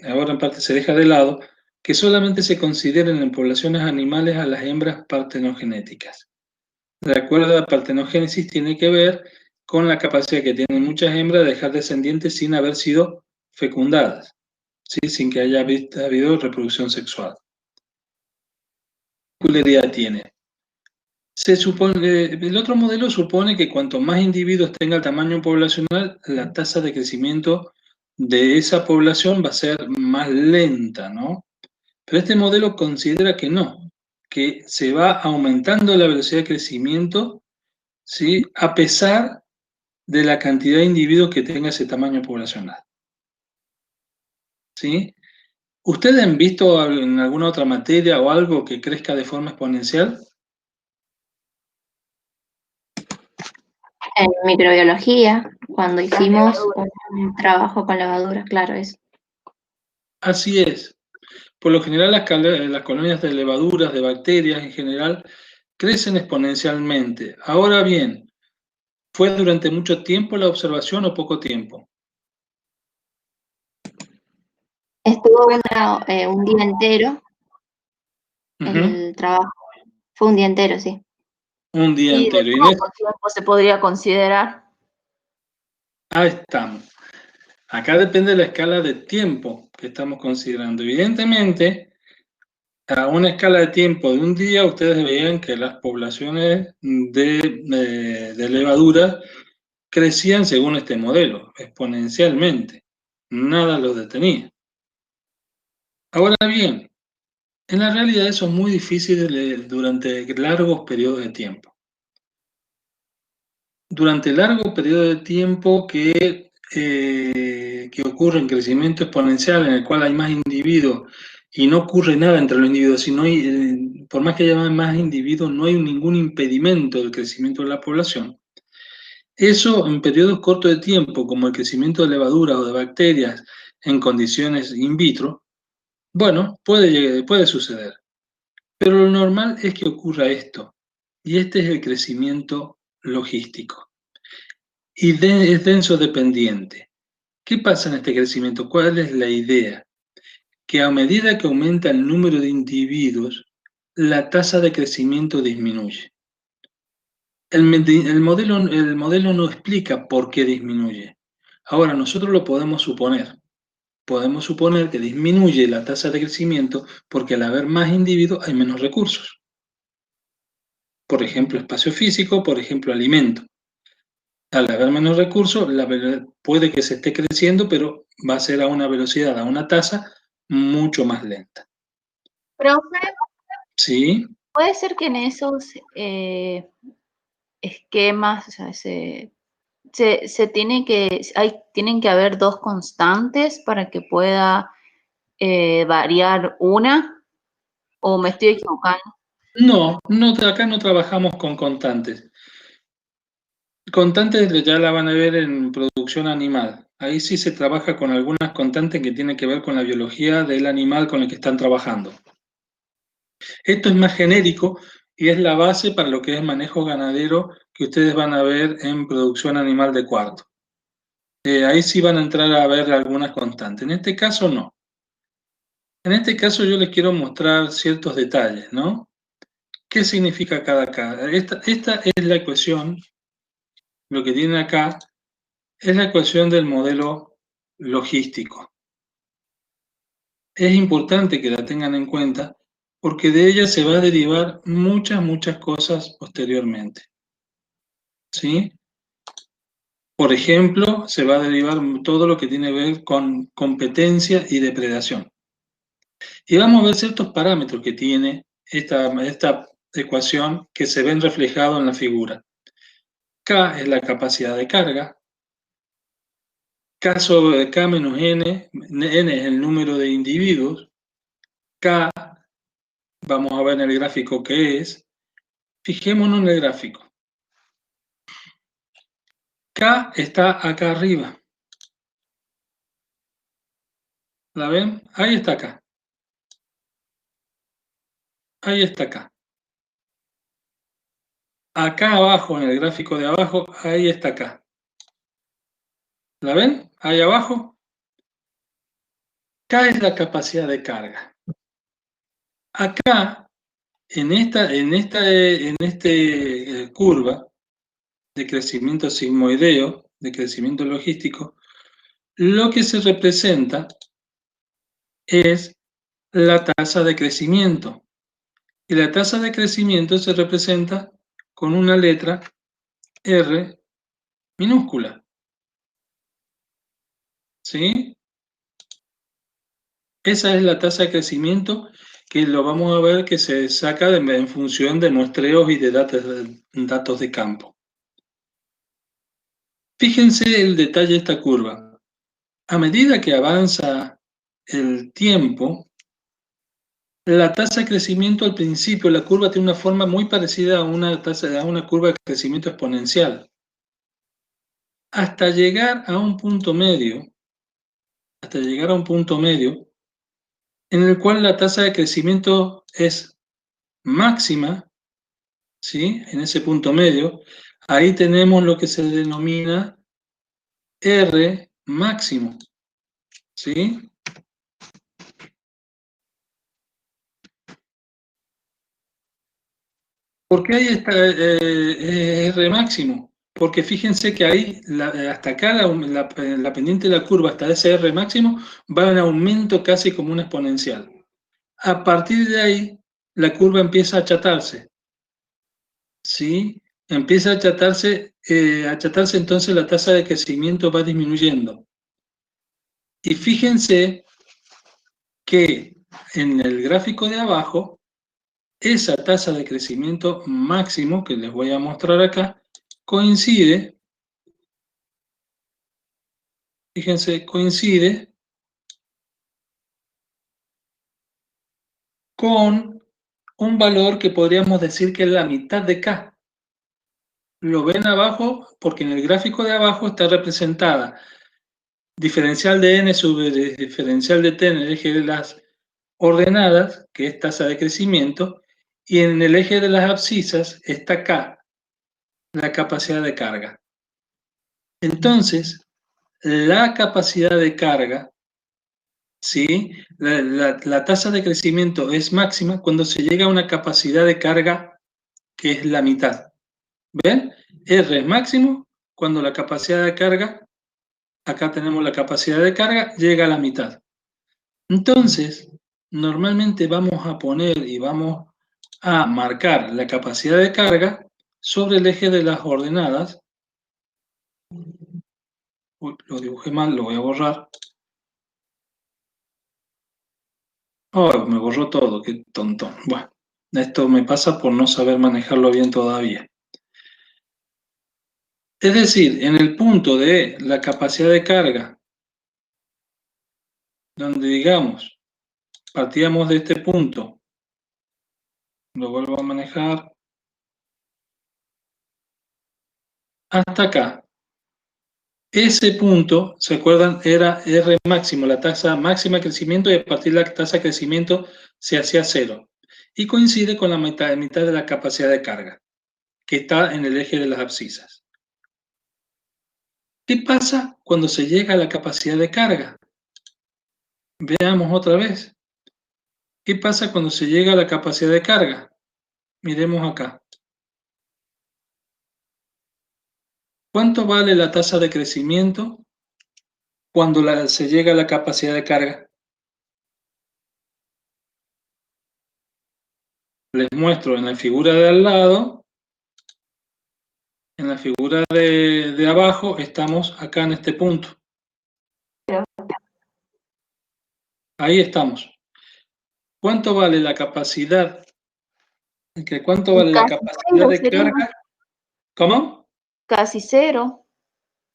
ahora en parte se deja de lado, que solamente se consideran en poblaciones animales a las hembras partenogenéticas. De acuerdo a la partenogénesis, tiene que ver con la capacidad que tienen muchas hembras de dejar descendientes sin haber sido fecundadas, ¿sí? Sin que haya habido reproducción sexual. ¿Qué peculiaridad tiene? El otro modelo supone que cuanto más individuos tenga el tamaño poblacional, la tasa de crecimiento de esa población va a ser más lenta, ¿no? Pero este modelo considera que no, que se va aumentando la velocidad de crecimiento, ¿sí?, a pesar de la cantidad de individuos que tenga ese tamaño poblacional. ¿Sí? ¿Ustedes han visto en alguna otra materia o algo que crezca de forma exponencial? En microbiología, cuando hicimos un trabajo con levaduras, claro, eso. Así es. Por lo general las colonias de levaduras, de bacterias en general, crecen exponencialmente. Ahora bien, ¿fue durante mucho tiempo la observación o poco tiempo? Estuvo un día entero el trabajo. Fue un día entero, sí. Un día ¿Y de entero. poco tiempo se podría considerar? Ahí estamos. Acá depende de la escala de tiempo que estamos considerando. Evidentemente, a una escala de tiempo de un día, ustedes veían que las poblaciones de levadura crecían según este modelo, exponencialmente. Nada los detenía. Ahora bien, en la realidad eso es muy difícil durante largos periodos de tiempo. Durante largos periodos de tiempo que ocurre un crecimiento exponencial en el cual hay más individuos y no ocurre nada entre los individuos, sino por más que haya más individuos, no hay ningún impedimento del crecimiento de la población. Eso en periodos cortos de tiempo, como el crecimiento de levaduras o de bacterias en condiciones in vitro, bueno, puede suceder. Pero lo normal es que ocurra esto, y este es el crecimiento logístico. Y es denso dependiente. ¿Qué pasa en este crecimiento? ¿Cuál es la idea? Que a medida que aumenta el número de individuos, la tasa de crecimiento disminuye. El modelo no explica por qué disminuye. Ahora, nosotros lo podemos suponer. Podemos suponer que disminuye la tasa de crecimiento porque al haber más individuos hay menos recursos. Por ejemplo, espacio físico, por ejemplo, alimento. Al haber menos recursos, puede que se esté creciendo, pero va a ser a una velocidad, a una tasa mucho más lenta. Profe, ¿Sí? puede ser que en esos esquemas, o sea, tienen que haber dos constantes para que pueda variar una, ¿o me estoy equivocando? No, acá no trabajamos con constantes. Constantes ya la van a ver en producción animal. Ahí sí se trabaja con algunas constantes que tienen que ver con la biología del animal con el que están trabajando. Esto es más genérico y es la base para lo que es manejo ganadero que ustedes van a ver en producción animal de cuarto. Ahí sí van a entrar a ver algunas constantes. En este caso no. En este caso yo les quiero mostrar ciertos detalles, ¿no? ¿Qué significa cada K? Esta es la ecuación. Lo que tienen acá es la ecuación del modelo logístico. Es importante que la tengan en cuenta porque de ella se va a derivar muchas cosas posteriormente. ¿Sí? Por ejemplo, se va a derivar todo lo que tiene que ver con competencia y depredación. Y vamos a ver ciertos parámetros que tiene esta ecuación que se ven reflejados en la figura. K es la capacidad de carga. K sobre K menos N, N es el número de individuos. K, vamos a ver en el gráfico qué es. Fijémonos en el gráfico. K está acá arriba. ¿La ven? Ahí está K. Ahí está K. Acá abajo, en el gráfico de abajo, ahí está K. ¿La ven? Ahí abajo. K es la capacidad de carga. Acá, en esta curva de crecimiento sigmoideo, de crecimiento logístico, lo que se representa es la tasa de crecimiento. Y la tasa de crecimiento se representa con una letra R minúscula. ¿Sí? Esa es la tasa de crecimiento que lo vamos a ver que se saca en función de muestreos y de datos de campo. Fíjense el detalle de esta curva. A medida que avanza el tiempo, la tasa de crecimiento al principio, la curva tiene una forma muy parecida a una curva de crecimiento exponencial. Hasta llegar a un punto medio, en el cual la tasa de crecimiento es máxima, ¿sí? En ese punto medio, ahí tenemos lo que se denomina R máximo, ¿sí? ¿Por qué ahí está R máximo? Porque fíjense que ahí, hasta acá, la pendiente de la curva, hasta ese R máximo, va en aumento casi como una exponencial. A partir de ahí, la curva empieza a achatarse, ¿sí? Empieza a achatarse, entonces la tasa de crecimiento va disminuyendo. Y fíjense que en el gráfico de abajo, esa tasa de crecimiento máximo, que les voy a mostrar acá, coincide, fíjense, coincide con un valor que podríamos decir que es la mitad de K. Lo ven abajo porque en el gráfico de abajo está representada diferencial de n sobre diferencial de t en el eje de las ordenadas, que es tasa de crecimiento, y en el eje de las abscisas está K, la capacidad de carga. Entonces, la capacidad de carga, ¿sí? La tasa de crecimiento es máxima cuando se llega a una capacidad de carga que es la mitad. ¿Ven? R es máximo cuando la capacidad de carga, acá tenemos la capacidad de carga, llega a la mitad. Entonces, normalmente vamos a poner y vamos a marcar la capacidad de carga sobre el eje de las ordenadas. Uy, lo dibujé mal, lo voy a borrar. Oh, me borró todo, qué tonto. Bueno, esto me pasa por no saber manejarlo bien todavía. Es decir, en el punto de la capacidad de carga, donde digamos, partíamos de este punto, lo vuelvo a manejar, hasta acá. Ese punto, ¿se acuerdan? Era R máximo, la tasa máxima de crecimiento, y a partir de la tasa de crecimiento se hacía cero. Y coincide con la mitad de la capacidad de carga, que está en el eje de las abscisas. ¿Qué pasa cuando se llega a la capacidad de carga? Veamos otra vez. ¿Qué pasa cuando se llega a la capacidad de carga? Miremos acá. ¿Cuánto vale la tasa de crecimiento cuando se llega a la capacidad de carga? Les muestro en la figura de al lado. En la figura de abajo estamos acá en este punto. Ahí estamos. ¿Cuánto vale la capacidad? ¿Cuánto vale la capacidad de carga? ¿Cómo? Casi cero.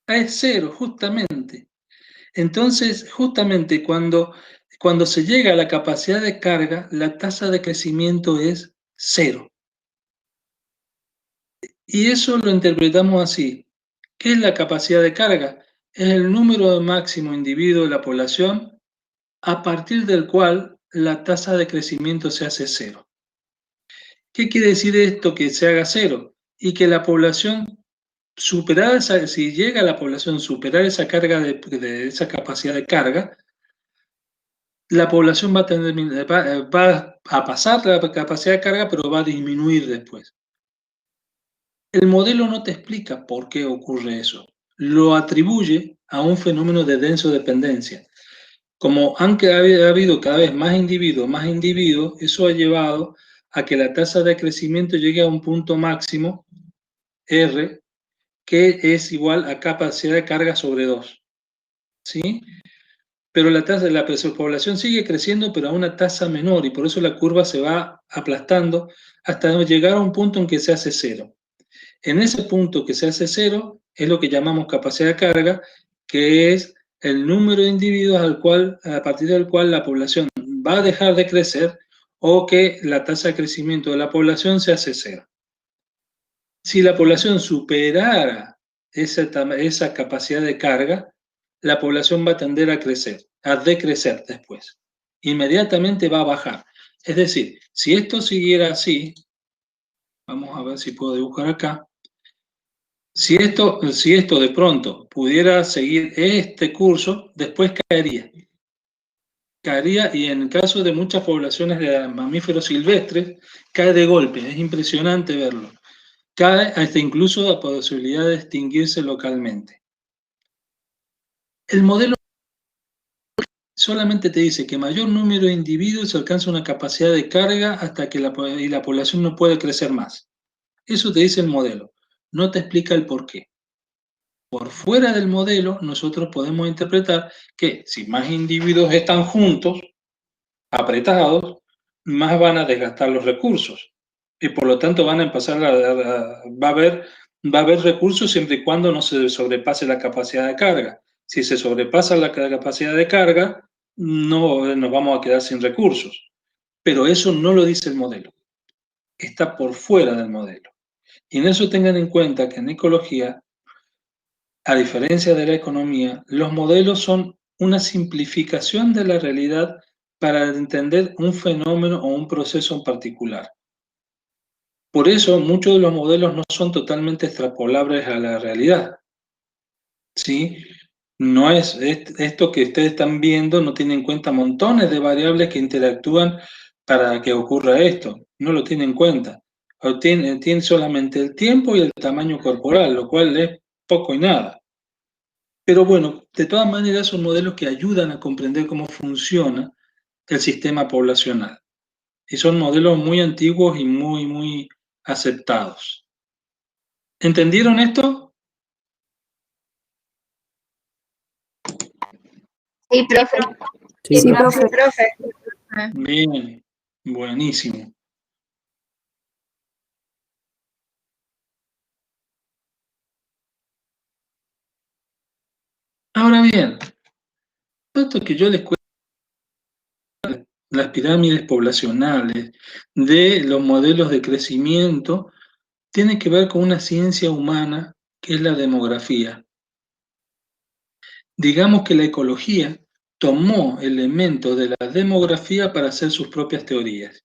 Es cero, justamente. Entonces, justamente cuando se llega a la capacidad de carga, la tasa de crecimiento es cero. Y eso lo interpretamos así. ¿Qué es la capacidad de carga? Es el número máximo individuo de la población a partir del cual la tasa de crecimiento se hace cero. ¿Qué quiere decir esto que se haga cero? Y que la población, si llega a la población a superar esa carga de esa capacidad de carga, la población va a pasar la capacidad de carga, pero va a disminuir después. El modelo no te explica por qué ocurre eso. Lo atribuye a un fenómeno de denso-dependencia. Como ha habido cada vez más individuos, eso ha llevado a que la tasa de crecimiento llegue a un punto máximo, R, que es igual a capacidad de carga sobre 2. ¿Sí? pero la tasa de la población sigue creciendo, pero a una tasa menor, y por eso la curva se va aplastando hasta llegar a un punto en que se hace cero. En ese punto que se hace cero es lo que llamamos capacidad de carga, que es el número de individuos a partir del cual la población va a dejar de crecer o que la tasa de crecimiento de la población se hace cero. Si la población superara esa capacidad de carga, la población va a tender a crecer, a decrecer después. Inmediatamente va a bajar. Es decir, si esto siguiera así, vamos a ver si puedo dibujar acá, si esto de pronto pudiera seguir este curso, después caería. Caería, y en el caso de muchas poblaciones de mamíferos silvestres, cae de golpe, es impresionante verlo. Cae hasta incluso la posibilidad de extinguirse localmente. El modelo solamente te dice que mayor número de individuos alcanza una capacidad de carga hasta que la población no puede crecer más. Eso te dice el modelo, no te explica el por qué. Por fuera del modelo, nosotros podemos interpretar que si más individuos están juntos, apretados, más van a desgastar los recursos. Y por lo tanto van a empezar va a haber recursos siempre y cuando no se sobrepase la capacidad de carga. Si se sobrepasa la capacidad de carga, no nos vamos a quedar sin recursos. Pero eso no lo dice el modelo. Está por fuera del modelo. Y en eso tengan en cuenta que en ecología, a diferencia de la economía, los modelos son una simplificación de la realidad para entender un fenómeno o un proceso en particular. Por eso, muchos de los modelos no son totalmente extrapolables a la realidad. ¿Sí? No es esto que ustedes están viendo, no tiene en cuenta montones de variables que interactúan para que ocurra esto. No lo tiene en cuenta. Tiene solamente el tiempo y el tamaño corporal, lo cual es poco y nada. Pero bueno, de todas maneras son modelos que ayudan a comprender cómo funciona el sistema poblacional. Y son modelos muy antiguos y muy aceptados. ¿Entendieron esto? Sí, profe. Sí, profe. Bien, buenísimo. Ahora bien, esto que yo les cuento, las pirámides poblacionales, de los modelos de crecimiento, tiene que ver con una ciencia humana que es la demografía. Digamos que la ecología tomó elementos de la demografía para hacer sus propias teorías.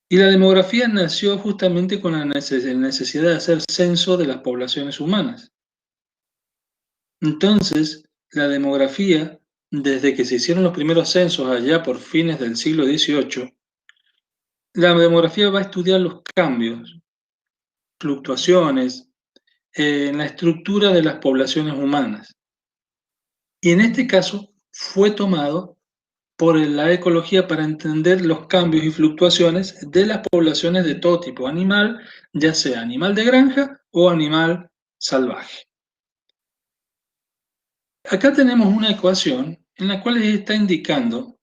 Y la demografía nació justamente con la necesidad de hacer censo de las poblaciones humanas. Entonces, la demografía, desde que se hicieron los primeros censos allá por fines del siglo XVIII, la demografía va a estudiar los cambios, fluctuaciones en la estructura de las poblaciones humanas. Y en este caso fue tomado por la ecología para entender los cambios y fluctuaciones de las poblaciones de todo tipo animal, ya sea animal de granja o animal salvaje. Acá tenemos una ecuación en la cual les está indicando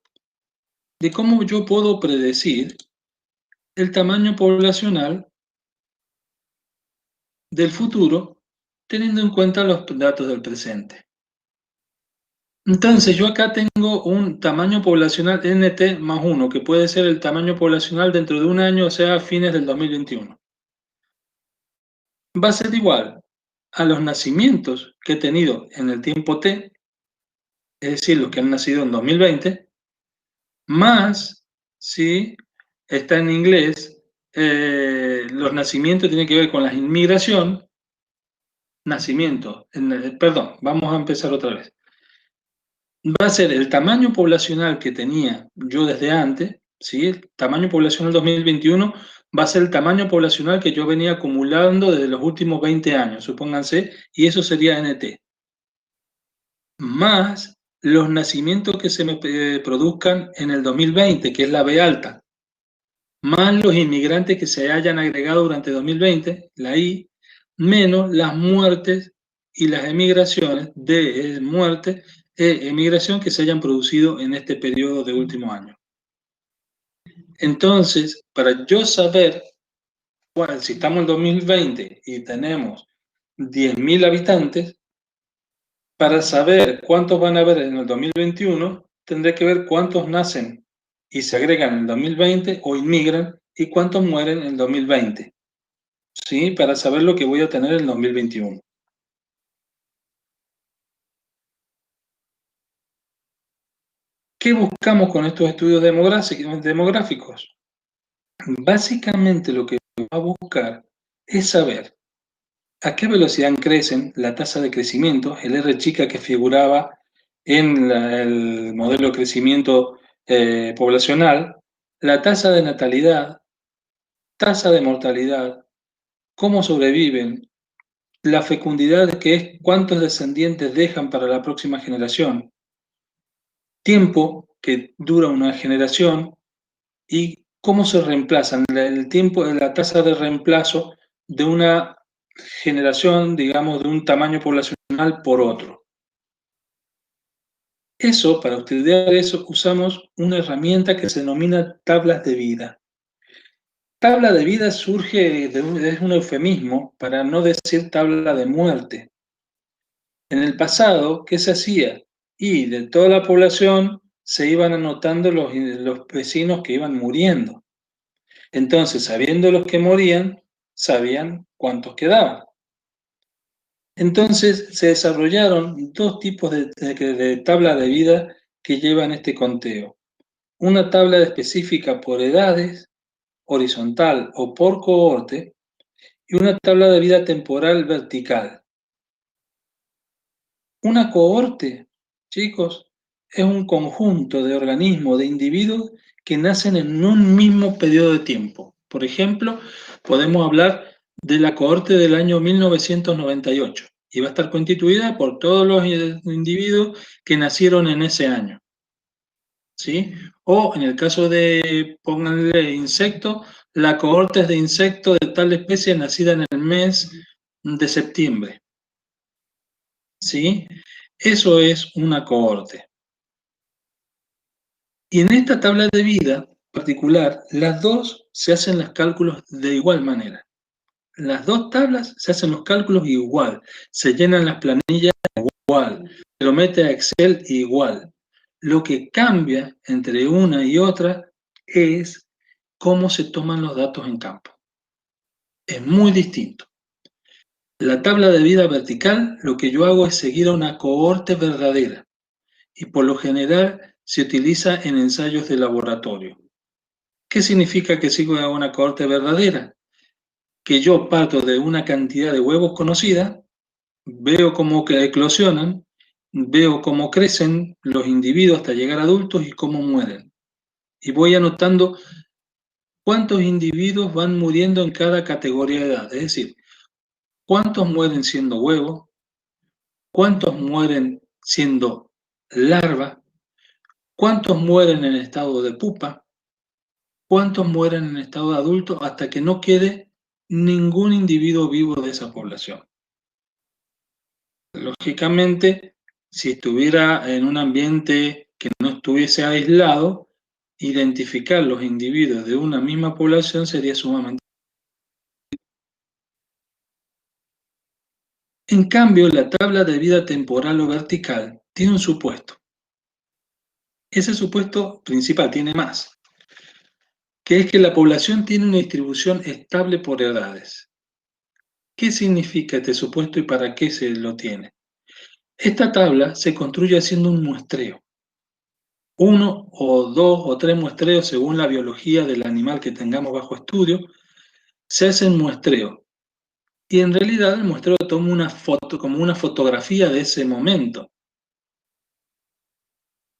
de cómo yo puedo predecir el tamaño poblacional del futuro teniendo en cuenta los datos del presente. Entonces yo acá tengo un tamaño poblacional NT más 1, que puede ser el tamaño poblacional dentro de un año, o sea, a fines del 2021. Va a ser igual a los nacimientos que he tenido en el tiempo T, es decir, los que han nacido en 2020, más, si está en inglés, los nacimientos tienen que ver con la inmigración, perdón, vamos a empezar otra vez. Va a ser el tamaño poblacional que tenía yo desde antes, ¿sí? El tamaño poblacional 2021 va a ser el tamaño poblacional que yo venía acumulando desde los últimos 20 años, supónganse, y eso sería NT. Más los nacimientos que se me produzcan en el 2020, que es la B alta, más los inmigrantes que se hayan agregado durante 2020, la I, menos las muertes y las emigraciones de muerte emigración que se hayan producido en este periodo de último año. Entonces, para yo saber, si estamos en 2020 y tenemos 10.000 habitantes, para saber cuántos van a haber en el 2021, tendré que ver cuántos nacen y se agregan en el 2020 o inmigran y cuántos mueren en el 2020, ¿sí? Para saber lo que voy a tener en el 2021. ¿Qué buscamos con estos estudios demográficos? Básicamente lo que va a buscar es saber a qué velocidad crecen la tasa de crecimiento, el R chica que figuraba en el modelo de crecimiento poblacional, la tasa de natalidad, tasa de mortalidad, cómo sobreviven, la fecundidad, que es cuántos descendientes dejan para la próxima generación, tiempo que dura una generación y cómo se reemplazan, el tiempo, la tasa de reemplazo de una generación, digamos, de un tamaño poblacional por otro. Eso, para estudiar eso, usamos una herramienta que se denomina tablas de vida. Tabla de vida surge es un eufemismo para no decir tabla de muerte. En el pasado, ¿qué se hacía? Y de toda la población se iban anotando los vecinos que iban muriendo. Entonces, sabiendo los que morían, sabían cuántos quedaban. Entonces, se desarrollaron dos tipos de tabla de vida que llevan este conteo. Una tabla específica por edades, horizontal o por cohorte, y una tabla de vida temporal vertical. Una cohorte, chicos, es un conjunto de organismos, de individuos que nacen en un mismo periodo de tiempo. Por ejemplo, podemos hablar de la cohorte del año 1998 y va a estar constituida por todos los individuos que nacieron en ese año, ¿sí? O en el caso de, pónganle insectos, la cohorte es de insectos de tal especie nacida en el mes de septiembre, ¿sí? Eso es una cohorte. Y en esta tabla de vida particular, las dos se hacen los cálculos de igual manera. Las dos tablas se hacen los cálculos igual, se llenan las planillas igual, se lo mete a Excel igual. Lo que cambia entre una y otra es cómo se toman los datos en campo. Es muy distinto. La tabla de vida vertical, lo que yo hago es seguir a una cohorte verdadera y por lo general se utiliza en ensayos de laboratorio. ¿Qué significa que sigo a una cohorte verdadera? Que yo parto de una cantidad de huevos conocida, veo cómo eclosionan, veo cómo crecen los individuos hasta llegar a adultos y cómo mueren. Y voy anotando cuántos individuos van muriendo en cada categoría de edad. Es decir, cuántos mueren siendo huevos, cuántos mueren siendo larva, cuántos mueren en estado de pupa, cuántos mueren en estado de adulto hasta que no quede ningún individuo vivo de esa población. Lógicamente, si estuviera en un ambiente que no estuviese aislado, identificar los individuos de una misma población sería sumamente difícil. En cambio, la tabla de vida temporal o vertical tiene un supuesto. Ese supuesto principal tiene más, que es que la población tiene una distribución estable por edades. ¿Qué significa este supuesto y para qué se lo tiene? Esta tabla se construye haciendo un muestreo. 1 o 2 o 3 muestreos según la biología del animal que tengamos bajo estudio, se hacen muestreos. Y en realidad el muestreo toma una foto, como una fotografía de ese momento,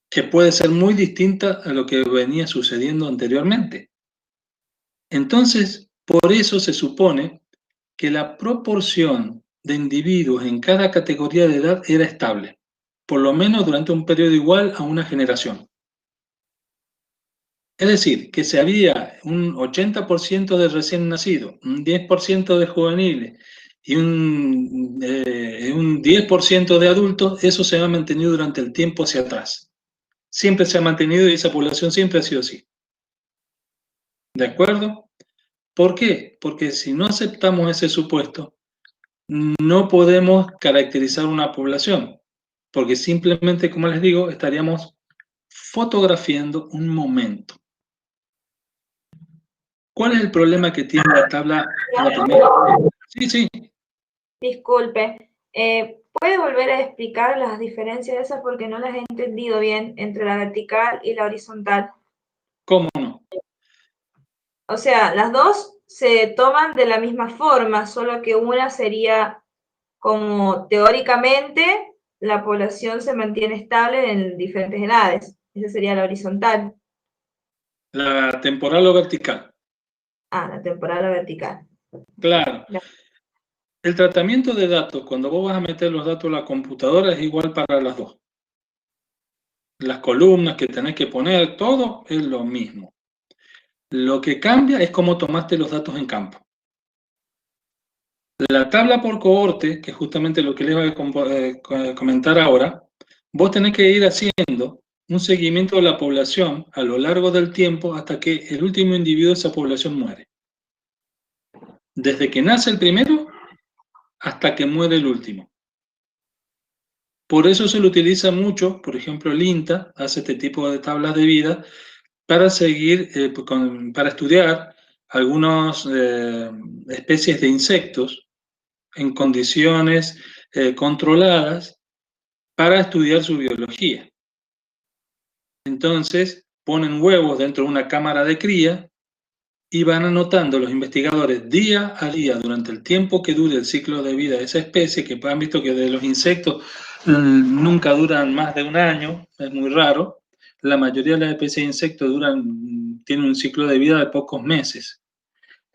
que puede ser muy distinta a lo que venía sucediendo anteriormente. Entonces, por eso se supone que la proporción de individuos en cada categoría de edad era estable, por lo menos durante un periodo igual a una generación. Es decir, que si había un 80% de recién nacidos, un 10% de juveniles y un 10% de adultos, eso se ha mantenido durante el tiempo hacia atrás. Siempre se ha mantenido y esa población siempre ha sido así. ¿De acuerdo? ¿Por qué? Porque si no aceptamos ese supuesto, no podemos caracterizar una población, porque simplemente, como les digo, estaríamos fotografiando un momento. ¿Cuál es el problema que tiene la tabla? Sí, sí. Disculpe, ¿puede volver a explicar las diferencias esas porque no las he entendido bien entre la vertical y la horizontal? ¿Cómo no? O sea, las dos se toman de la misma forma, solo que una sería como teóricamente la población se mantiene estable en diferentes edades. Esa sería la horizontal. ¿La temporal o vertical? Ah, la temporal o vertical. Claro. El tratamiento de datos, cuando vos vas a meter los datos a la computadora, es igual para las dos. Las columnas que tenés que poner, todo es lo mismo. Lo que cambia es cómo tomaste los datos en campo. La tabla por cohorte, que es justamente lo que les voy a comentar ahora, vos tenés que ir haciendo un seguimiento de la población a lo largo del tiempo hasta que el último individuo de esa población muere. Desde que nace el primero hasta que muere el último. Por eso se lo utiliza mucho, por ejemplo, el INTA hace este tipo de tablas de vida para seguir, para estudiar algunas especies de insectos en condiciones controladas para estudiar su biología. Entonces, ponen huevos dentro de una cámara de cría y van anotando los investigadores día a día durante el tiempo que dure el ciclo de vida de esa especie, que han visto que de los insectos nunca duran más de un año, es muy raro. La mayoría de las especies de insectos tienen un ciclo de vida de pocos meses.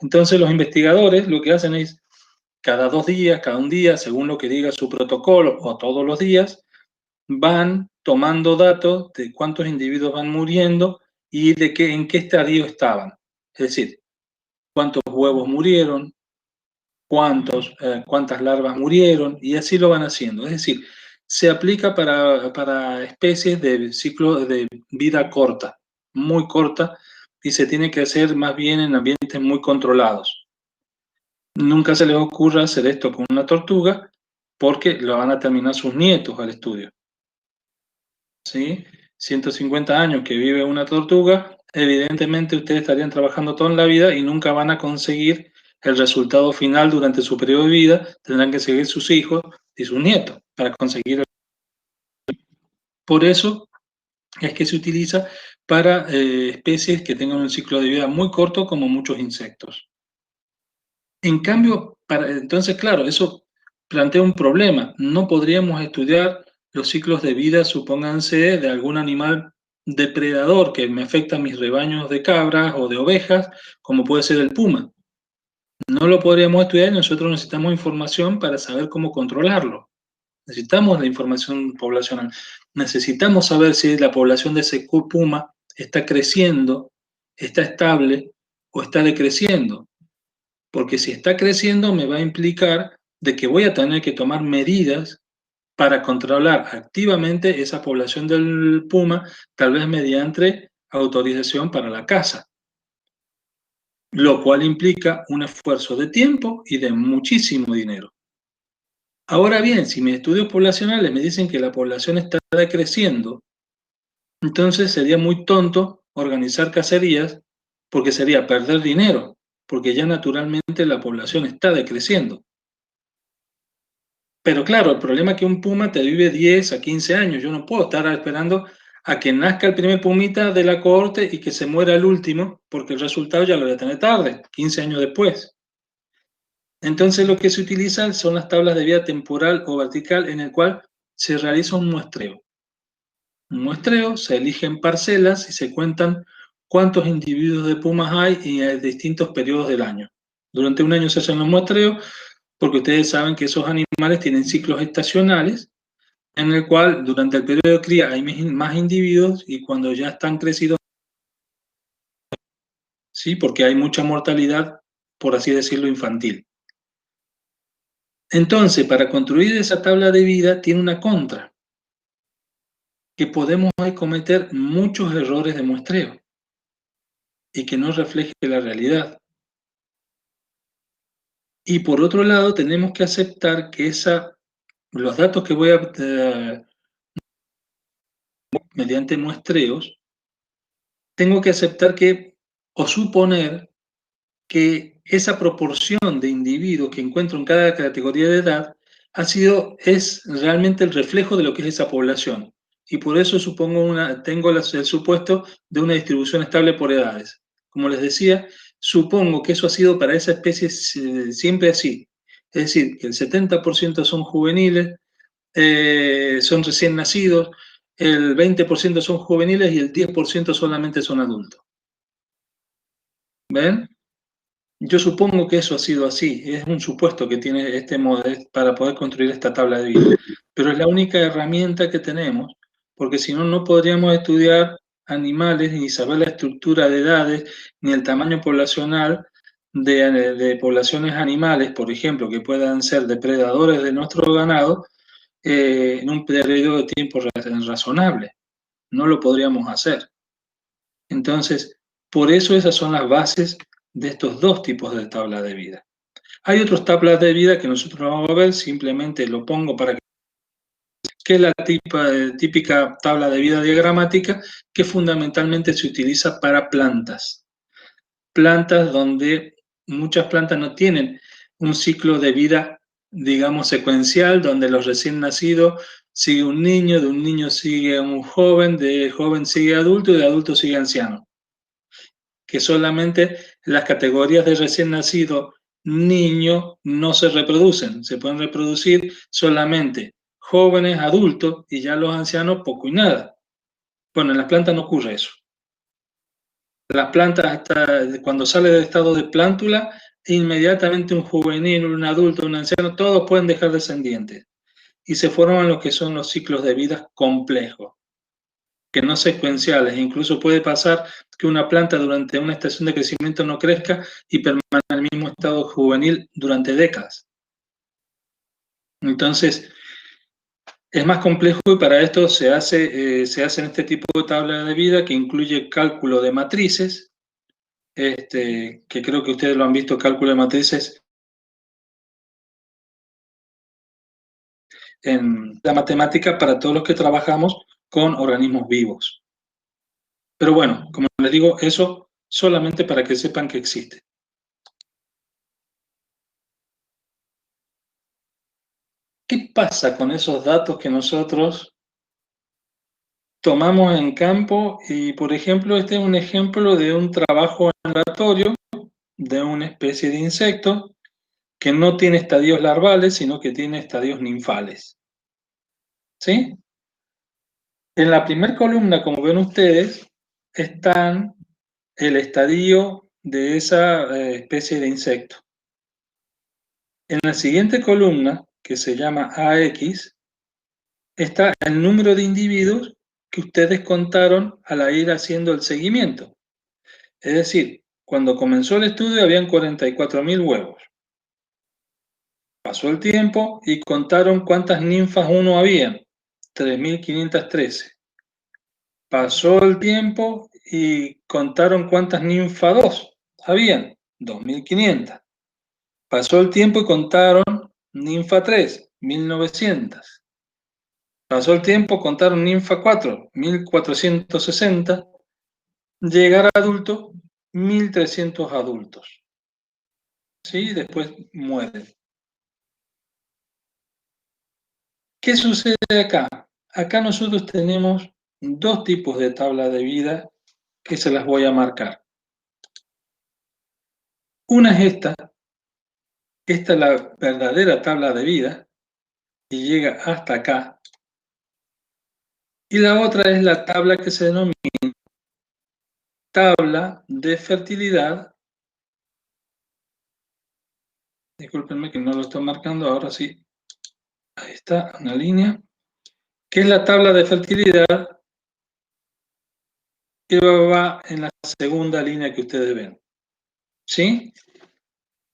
Entonces los investigadores lo que hacen es, cada 2 días, cada un día, según lo que diga su protocolo, o todos los días, van tomando datos de cuántos individuos van muriendo y de en qué estadio estaban. Es decir, cuántos huevos murieron, cuántas larvas murieron, y así lo van haciendo. Es decir, se aplica para especies de ciclo de vida corta, muy corta, y se tiene que hacer más bien en ambientes muy controlados. Nunca se les ocurra hacer esto con una tortuga, porque lo van a terminar sus nietos al estudio. ¿Sí? 150 años que vive una tortuga, evidentemente ustedes estarían trabajando toda la vida y nunca van a conseguir el resultado final durante su periodo de vida. Tendrán que seguir sus hijos y sus nietos para conseguir. Por eso es que se utiliza para especies que tengan un ciclo de vida muy corto, como muchos insectos. En cambio, entonces, claro, eso plantea un problema. No podríamos estudiar los ciclos de vida, supónganse, de algún animal depredador que me afecta a mis rebaños de cabras o de ovejas, como puede ser el puma. No lo podríamos estudiar y nosotros necesitamos información para saber cómo controlarlo. Necesitamos la información poblacional. Necesitamos saber si la población de ese puma está creciendo, está estable o está decreciendo. Porque si está creciendo me va a implicar de que voy a tener que tomar medidas para controlar activamente esa población del puma, tal vez mediante autorización para la caza. Lo cual implica un esfuerzo de tiempo y de muchísimo dinero. Ahora bien, si mis estudios poblacionales me dicen que la población está decreciendo, entonces sería muy tonto organizar cacerías, porque sería perder dinero, porque ya naturalmente la población está decreciendo. Pero claro, el problema es que un puma te vive 10 a 15 años. Yo no puedo estar esperando a que nazca el primer pumita de la cohorte y que se muera el último, porque el resultado ya lo voy a tener tarde, 15 años después. Entonces lo que se utiliza son las tablas de vida temporal o vertical, en el cual se realiza un muestreo. Un muestreo, se eligen parcelas y se cuentan cuántos individuos de pumas hay en distintos periodos del año. Durante un año se hacen los muestreos, porque ustedes saben que esos animales tienen ciclos estacionales, en el cual durante el periodo de cría hay más individuos y cuando ya están crecidos, ¿sí? Porque hay mucha mortalidad, por así decirlo, infantil. Entonces, para construir esa tabla de vida tiene una contra, que podemos cometer muchos errores de muestreo y que no refleje la realidad. Y por otro lado, tenemos que aceptar que los datos que voy a mediante muestreos, tengo que aceptar que, o suponer que esa proporción de individuos que encuentro en cada categoría de edad es realmente el reflejo de lo que es esa población. Y por eso tengo el supuesto de una distribución estable por edades. Como les decía, supongo que eso ha sido para esa especie siempre así. Es decir, que el 70% son juveniles, son recién nacidos, el 20% son juveniles y el 10% solamente son adultos. ¿Ven? Yo supongo que eso ha sido así, es un supuesto que tiene este modelo para poder construir esta tabla de vida, pero es la única herramienta que tenemos, porque si no, no podríamos estudiar animales, ni saber la estructura de edades, ni el tamaño poblacional de poblaciones animales, por ejemplo, que puedan ser depredadores de nuestro ganado, en un periodo de tiempo razonable. No lo podríamos hacer. Entonces, por eso esas son las bases de estos dos tipos de tabla de vida. Hay otras tablas de vida que nosotros no vamos a ver, simplemente lo pongo para que es la típica tabla de vida diagramática que fundamentalmente se utiliza para plantas. Plantas donde muchas plantas no tienen un ciclo de vida, digamos, secuencial, donde los recién nacidos sigue un niño, de un niño sigue un joven, de joven sigue adulto y de adulto sigue anciano. Que solamente las categorías de recién nacido, niño, no se reproducen. Se pueden reproducir solamente jóvenes, adultos, y ya los ancianos poco y nada. Bueno, en las plantas no ocurre eso. Las plantas, cuando sale del estado de plántula, inmediatamente un juvenil, un adulto, un anciano, todos pueden dejar descendientes. Y se forman lo que son los ciclos de vida complejos, que no secuenciales. Incluso puede pasar que una planta durante una estación de crecimiento no crezca y permanezca en el mismo estado juvenil durante décadas. Entonces, es más complejo y para esto se hacen este tipo de tabla de vida que incluye cálculo de matrices, que creo que ustedes lo han visto, cálculo de matrices en la matemática para todos los que trabajamos con organismos vivos. Pero bueno, como les digo, eso solamente para que sepan que existe. ¿Qué pasa con esos datos que nosotros tomamos en campo? Y, por ejemplo, este es un ejemplo de un trabajo en laboratorio de una especie de insecto que no tiene estadios larvales, sino que tiene estadios ninfales. ¿Sí? En la primera columna, como ven ustedes, están el estadio de esa especie de insecto. En la siguiente columna, que se llama AX, está el número de individuos que ustedes contaron al ir haciendo el seguimiento. Es decir, cuando comenzó el estudio habían 44.000 huevos. Pasó el tiempo y contaron cuántas ninfas 1 había, 3.513. Pasó el tiempo y contaron cuántas ninfas 2 habían, 2.500. Pasó el tiempo y contaron ninfa 3, 1.900. Pasó el tiempo, contaron ninfa 4, 1.460. Llegar a adulto, 1.300 adultos. ¿Sí? Después mueren. ¿Qué sucede acá? Acá nosotros tenemos dos tipos de tabla de vida que se las voy a marcar. Una es esta. Esta es la verdadera tabla de vida y llega hasta acá. Y la otra es la tabla que se denomina tabla de fertilidad. Discúlpenme que no lo estoy marcando, ahora sí. Ahí está, una línea. Que es la tabla de fertilidad que va en la segunda línea que ustedes ven. ¿Sí?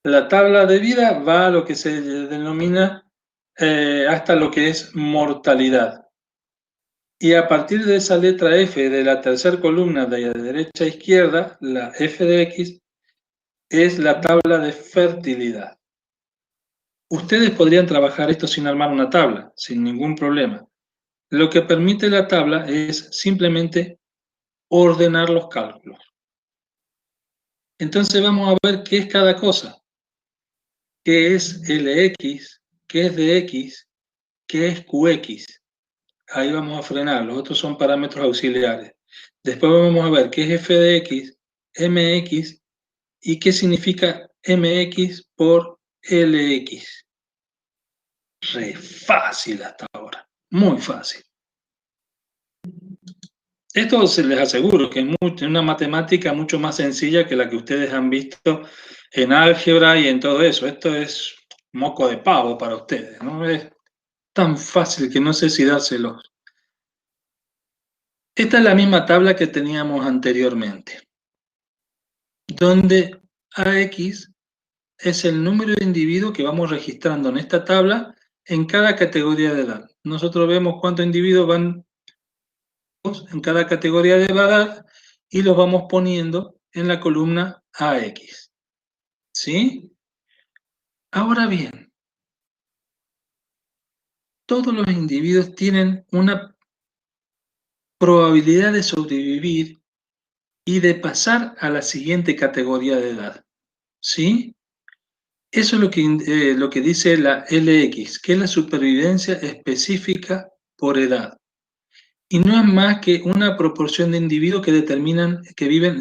La tabla de vida va a lo que se denomina hasta lo que es mortalidad. Y a partir de esa letra F de la tercera columna de derecha a izquierda, la F de X, es la tabla de fertilidad. Ustedes podrían trabajar esto sin armar una tabla, sin ningún problema. Lo que permite la tabla es simplemente ordenar los cálculos. Entonces vamos a ver qué es cada cosa. ¿Qué es LX? ¿Qué es DX? ¿Qué es QX? Ahí vamos a frenar, los otros son parámetros auxiliares. Después vamos a ver qué es f de x, mx y qué significa mx por lx. Re fácil hasta ahora, muy fácil. Esto se les aseguro que es una matemática mucho más sencilla que la que ustedes han visto en álgebra y en todo eso. Esto es moco de pavo para ustedes, ¿no? Es tan fácil que no sé si dárselos. Esta es la misma tabla que teníamos anteriormente, donde AX es el número de individuos que vamos registrando en esta tabla en cada categoría de edad. Nosotros vemos cuántos individuos van en cada categoría de edad y los vamos poniendo en la columna AX. ¿Sí? Ahora bien, todos los individuos tienen una probabilidad de sobrevivir y de pasar a la siguiente categoría de edad. ¿Sí? Eso es lo que dice la LX, que es la supervivencia específica por edad. Y no es más que una proporción de individuos que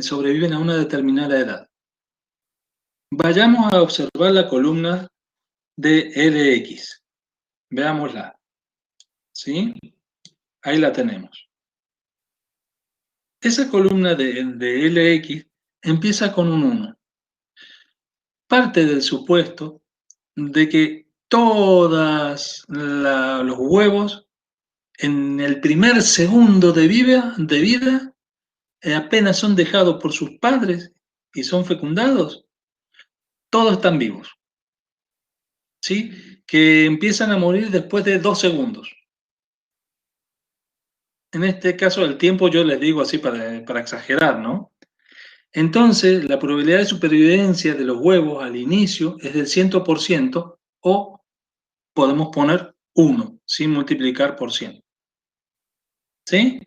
sobreviven a una determinada edad. Vayamos a observar la columna de LX. Veámosla. ¿Sí? Ahí la tenemos. Esa columna de LX empieza con un 1. Parte del supuesto de que todos los huevos en el primer segundo de vida apenas son dejados por sus padres y son fecundados, todos están vivos. ¿Sí? Que empiezan a morir después de 2 segundos. En este caso, el tiempo yo les digo así para exagerar, ¿no? Entonces, la probabilidad de supervivencia de los huevos al inicio es del 100% o podemos poner 1 sin multiplicar por 100. ¿Sí?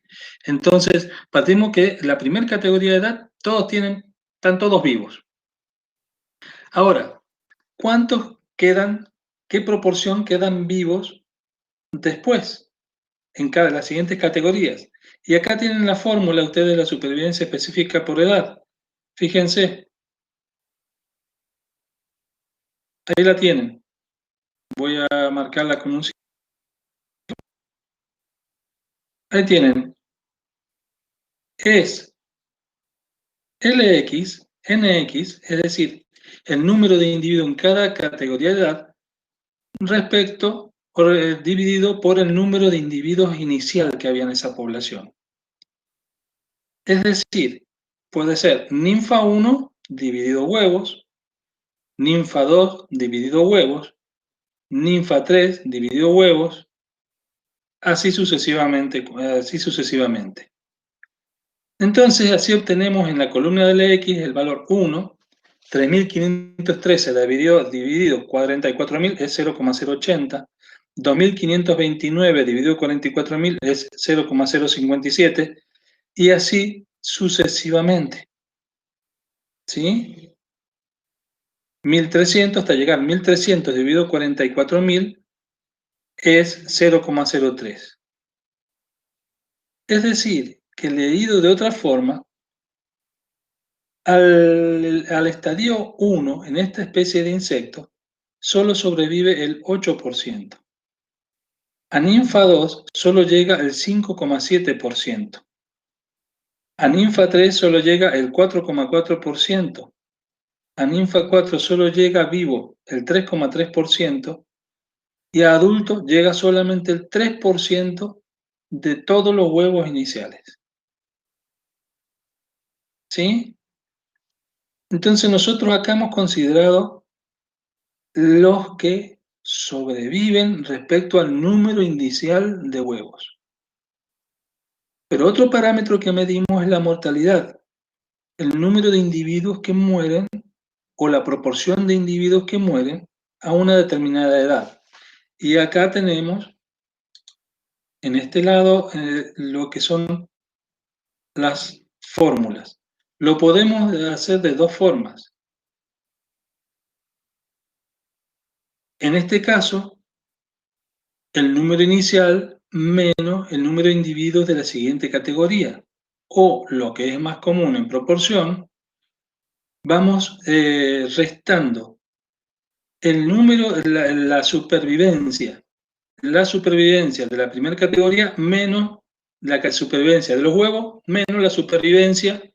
Entonces, partimos que la primera categoría de edad, están todos vivos. Ahora, ¿cuántos quedan, qué proporción quedan vivos después en las siguientes categorías? Y acá tienen la fórmula ustedes de la supervivencia específica por edad. Fíjense. Ahí la tienen. Voy a marcarla con un... Ahí tienen. Es LX, NX, es decir, el número de individuos en cada categoría de edad dividido por el número de individuos inicial que había en esa población. Es decir, puede ser ninfa 1 dividido huevos, ninfa 2 dividido huevos, ninfa 3 dividido huevos, así sucesivamente. Entonces, así obtenemos en la columna de la X el valor 1, 3.513 dividido 44.000 es 0,080, 2.529 dividido 44.000 es 0,057 y así sucesivamente. ¿Sí? 1.300 hasta llegar a 1.300 dividido 44.000 es 0,03. Es decir, que leído de otra forma, al estadio 1 en esta especie de insecto solo sobrevive el 8%. A ninfa 2 solo llega el 5,7%. A ninfa 3 solo llega el 4,4%. A ninfa 4 solo llega vivo el 3,3%. Y a adulto llega solamente el 3% de todos los huevos iniciales. ¿Sí? Entonces nosotros acá hemos considerado los que sobreviven respecto al número inicial de huevos. Pero otro parámetro que medimos es la mortalidad, el número de individuos que mueren o la proporción de individuos que mueren a una determinada edad. Y acá tenemos, en este lado, lo que son las fórmulas. Lo podemos hacer de dos formas. En este caso, el número inicial menos el número de individuos de la siguiente categoría. O, lo que es más común en proporción, vamos restando el número, la supervivencia de la primera categoría menos la supervivencia de los huevos menos la supervivencia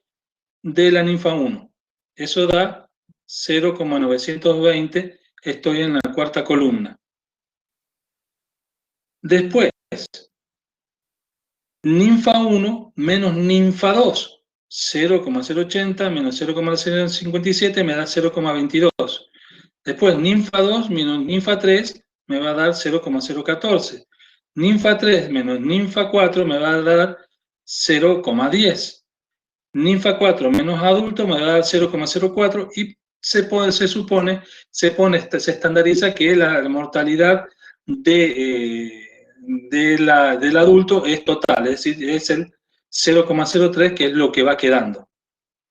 de la ninfa 1. Eso da 0,920, estoy en la cuarta columna. Después, ninfa 1 menos ninfa 2, 0,080 menos 0,057 me da 0,22. Después, ninfa 2 menos ninfa 3 me va a dar 0,014. Ninfa 3 menos ninfa 4 me va a dar 0,10. Ninfa 4 menos adulto me va a dar 0,04 y se estandariza que la mortalidad del adulto es total, es decir, es el 0,03 que es lo que va quedando.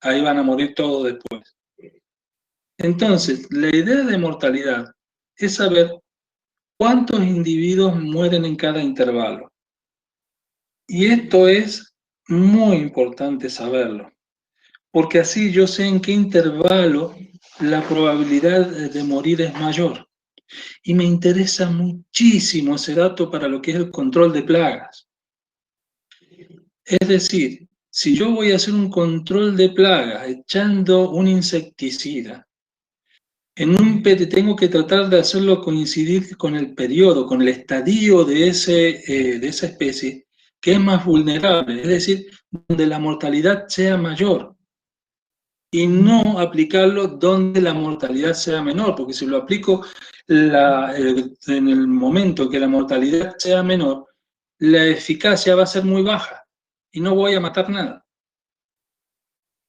Ahí van a morir todos después. Entonces, la idea de mortalidad es saber cuántos individuos mueren en cada intervalo. Y esto es muy importante saberlo, porque así yo sé en qué intervalo la probabilidad de morir es mayor. Y me interesa muchísimo ese dato para lo que es el control de plagas. Es decir, si yo voy a hacer un control de plagas echando un insecticida, tengo que tratar de hacerlo coincidir con el periodo, con el estadio de esa especie, que es más vulnerable, es decir, donde la mortalidad sea mayor, y no aplicarlo donde la mortalidad sea menor, porque si lo aplico en el momento que la mortalidad sea menor, la eficacia va a ser muy baja y no voy a matar nada.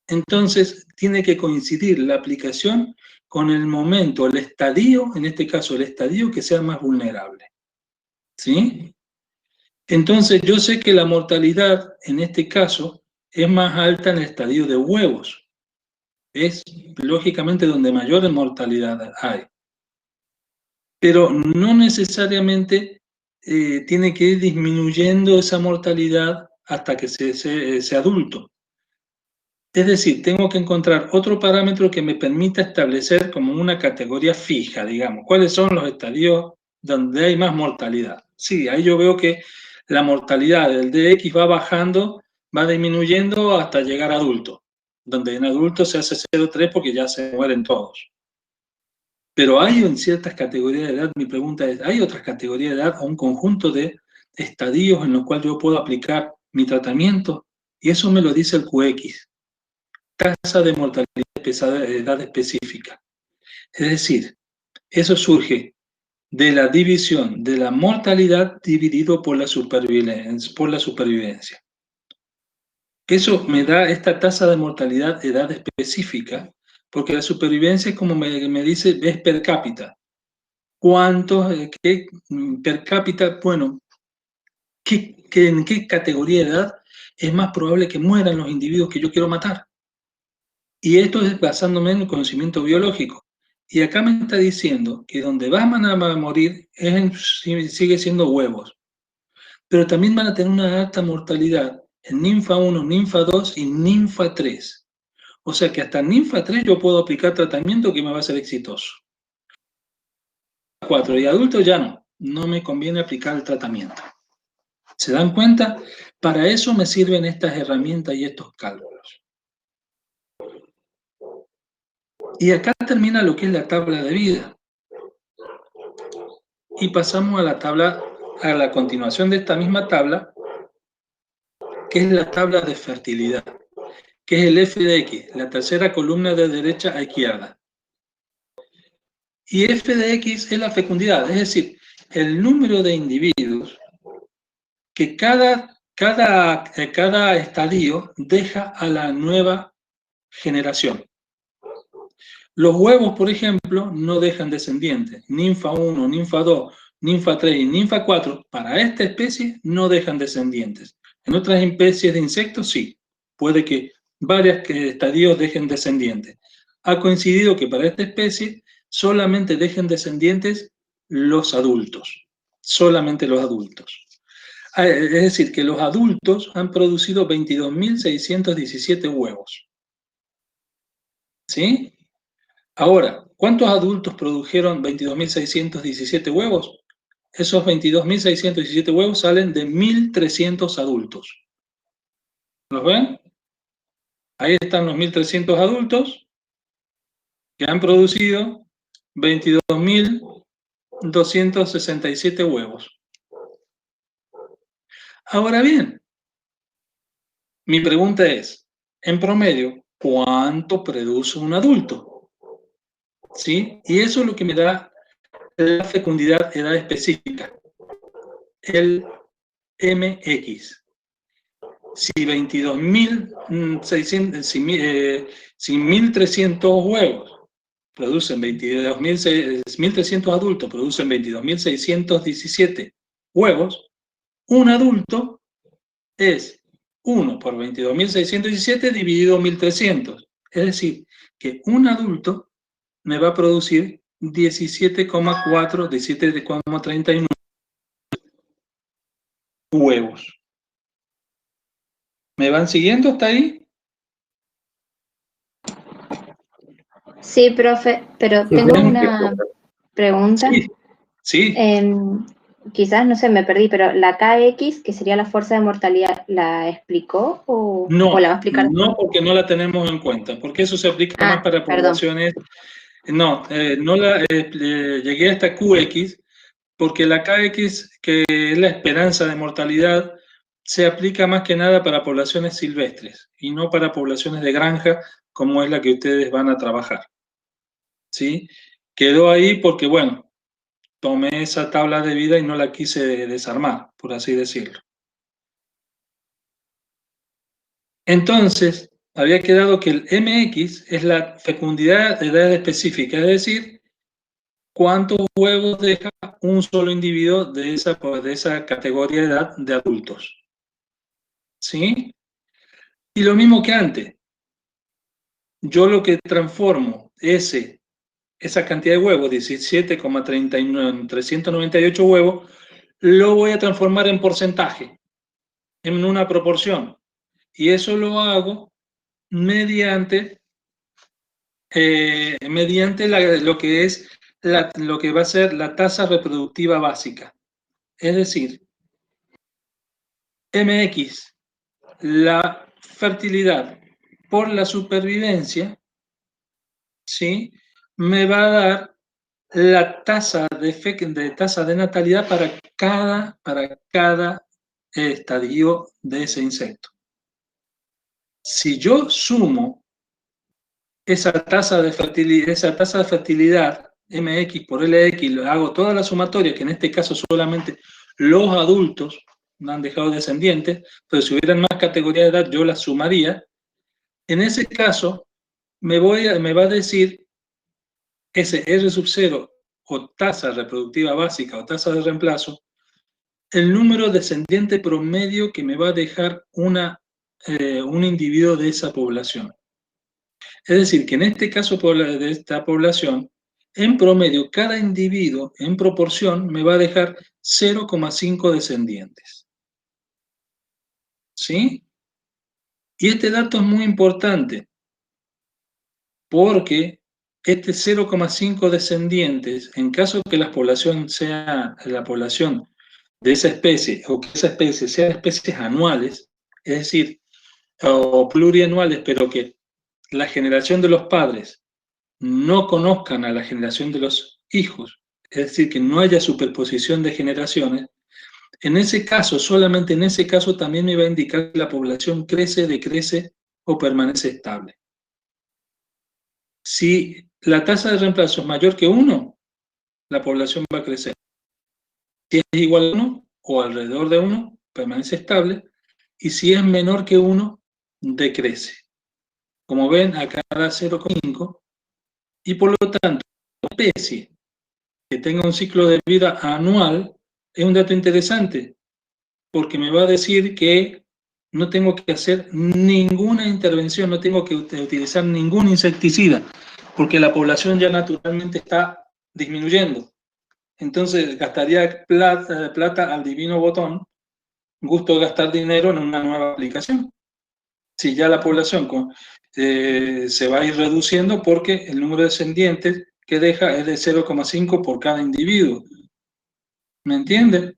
Entonces, tiene que coincidir la aplicación con el momento, el estadio, en este caso el estadio que sea más vulnerable. ¿Sí? Entonces, yo sé que la mortalidad, en este caso, es más alta en el estadio de huevos. Es, lógicamente, donde mayor mortalidad hay. Pero no necesariamente tiene que ir disminuyendo esa mortalidad hasta que sea adulto. Es decir, tengo que encontrar otro parámetro que me permita establecer como una categoría fija, digamos. ¿Cuáles son los estadios donde hay más mortalidad? Sí, ahí yo veo que la mortalidad del DX va bajando, va disminuyendo hasta llegar a adulto, donde en adulto se hace 0,3 porque ya se mueren todos. Pero hay en ciertas categorías de edad, mi pregunta es, ¿hay otras categorías de edad o un conjunto de estadios en los cuales yo puedo aplicar mi tratamiento? Y eso me lo dice el QX. Tasa de mortalidad de edad específica. Es decir, eso surge de la división de la mortalidad dividido por la supervivencia. Eso me da esta tasa de mortalidad de edad específica, porque la supervivencia es como me dice, es per cápita. ¿Cuántos per cápita? Bueno, ¿en qué categoría de edad es más probable que mueran los individuos que yo quiero matar? Y esto es basándome en el conocimiento biológico. Y acá me está diciendo que donde van a morir sigue siendo huevos. Pero también van a tener una alta mortalidad en ninfa 1, ninfa 2 y ninfa 3. O sea que hasta ninfa 3 yo puedo aplicar tratamiento que me va a ser exitoso. 4 y adultos ya no me conviene aplicar el tratamiento. ¿Se dan cuenta? Para eso me sirven estas herramientas y estos cálculos. Y acá termina lo que es la tabla de vida. Y pasamos a la continuación de esta misma tabla, que es la tabla de fertilidad, que es el F de X, la tercera columna de derecha a izquierda. Y f de x es la fecundidad, es decir, el número de individuos que cada estadio deja a la nueva generación. Los huevos, por ejemplo, no dejan descendientes. Ninfa 1, ninfa 2, ninfa 3 y ninfa 4, para esta especie no dejan descendientes. En otras especies de insectos sí, puede que varios estadios dejen descendientes. Ha coincidido que para esta especie solamente dejen descendientes los adultos, solamente los adultos. Es decir, que los adultos han producido 22.617 huevos. ¿Sí? Ahora, ¿cuántos adultos produjeron 22.617 huevos? Esos 22.617 huevos salen de 1.300 adultos. ¿Los ven? Ahí están los 1.300 adultos que han producido 22.267 huevos. Ahora bien, mi pregunta es, en promedio, ¿cuánto produce un adulto? ¿Sí? Y eso es lo que me da la fecundidad edad específica, el MX. Si 1.300 huevos producen 1.300 adultos producen 22.617 huevos, un adulto es 1 por 22.617 dividido 1.300. Es decir, que un adulto me va a producir 17,4, 17,39 huevos. ¿Me van siguiendo hasta ahí? Sí, profe, pero tengo una pregunta. Sí. Quizás, no sé, me perdí, pero la KX, que sería la fuerza de mortalidad, ¿la explicó o la va a explicar? No, porque no la tenemos en cuenta, porque eso se aplica más para poblaciones. No, llegué hasta QX, porque la KX, que es la esperanza de mortalidad, se aplica más que nada para poblaciones silvestres y no para poblaciones de granja, como es la que ustedes van a trabajar. ¿Sí? Quedó ahí porque, bueno, tomé esa tabla de vida y no la quise desarmar, por así decirlo. Entonces, había quedado que el MX es la fecundidad de edad específica, es decir, cuántos huevos deja un solo individuo de esa categoría de edad de adultos. ¿Sí? Y lo mismo que antes. Yo lo que transformo esa cantidad de huevos, 17,398 huevos, lo voy a transformar en porcentaje, en una proporción. Y eso lo hago mediante lo que va a ser la tasa reproductiva básica. Es decir, MX, la fertilidad por la supervivencia, ¿sí? Me va a dar la tasa de natalidad para cada estadio de ese insecto. Si yo sumo esa tasa de fertilidad MX por LX, hago toda la sumatoria, que en este caso solamente los adultos no han dejado descendientes, pero si hubieran más categorías de edad yo las sumaría. En ese caso me va a decir ese R sub 0 o tasa reproductiva básica o tasa de reemplazo, el número descendiente promedio que me va a dejar un individuo de esa población. Es decir, que en este caso de esta población, en promedio, cada individuo en proporción me va a dejar 0,5 descendientes. ¿Sí? Y este dato es muy importante porque este 0,5 descendientes, en caso que la población sea la población de esa especie o que esa especie sean especies anuales, es decir, o plurianuales, pero que la generación de los padres no conozcan a la generación de los hijos, es decir, que no haya superposición de generaciones, en ese caso, solamente en ese caso también me va a indicar que la población crece, decrece o permanece estable. Si la tasa de reemplazo es mayor que 1, la población va a crecer. Si es igual a 1 o alrededor de 1, permanece estable, y si es menor que 1, decrece. Como ven, acá da 0,5, y por lo tanto, una especie que tenga un ciclo de vida anual es un dato interesante, porque me va a decir que no tengo que hacer ninguna intervención, no tengo que utilizar ningún insecticida, porque la población ya naturalmente está disminuyendo. Entonces gastaría plata al divino botón, gusto gastar dinero en una nueva aplicación. Si ya la población se va a ir reduciendo porque el número de descendientes que deja es de 0,5 por cada individuo. ¿Me entienden?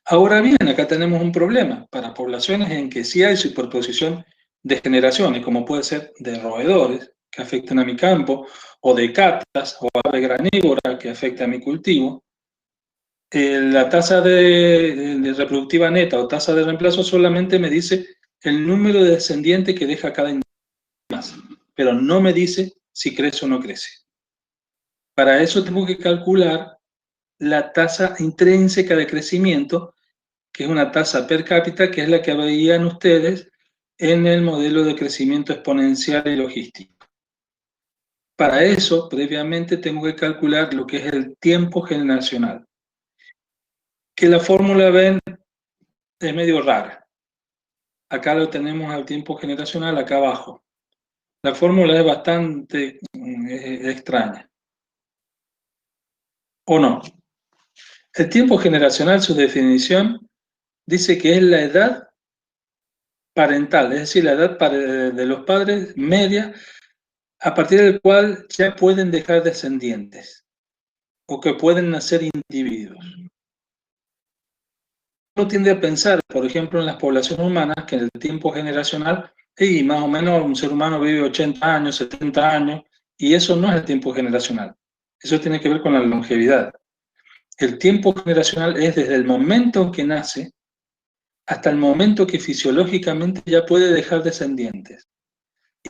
Ahora bien, acá tenemos un problema para poblaciones en que sí hay superposición de generaciones, como puede ser de roedores que afectan a mi campo, o de catas o ave granívora que afecta a mi cultivo. La tasa de reproductiva neta o tasa de reemplazo solamente me dice el número de descendientes que deja cada individuo más, pero no me dice si crece o no crece. Para eso tengo que calcular la tasa intrínseca de crecimiento, que es una tasa per cápita, que es la que veían ustedes en el modelo de crecimiento exponencial y logístico. Para eso, previamente, tengo que calcular lo que es el tiempo generacional, que la fórmula ven es medio rara. Acá lo tenemos al tiempo generacional, acá abajo. La fórmula es bastante extraña. ¿O no? El tiempo generacional, su definición, dice que es la edad parental, es decir, la edad de los padres media, a partir del cual ya pueden dejar descendientes, o que pueden nacer individuos. Uno tiende a pensar, por ejemplo, en las poblaciones humanas, que en el tiempo generacional, y más o menos un ser humano vive 80 años, 70 años, y eso no es el tiempo generacional. Eso tiene que ver con la longevidad. El tiempo generacional es desde el momento en que nace hasta el momento que fisiológicamente ya puede dejar descendientes.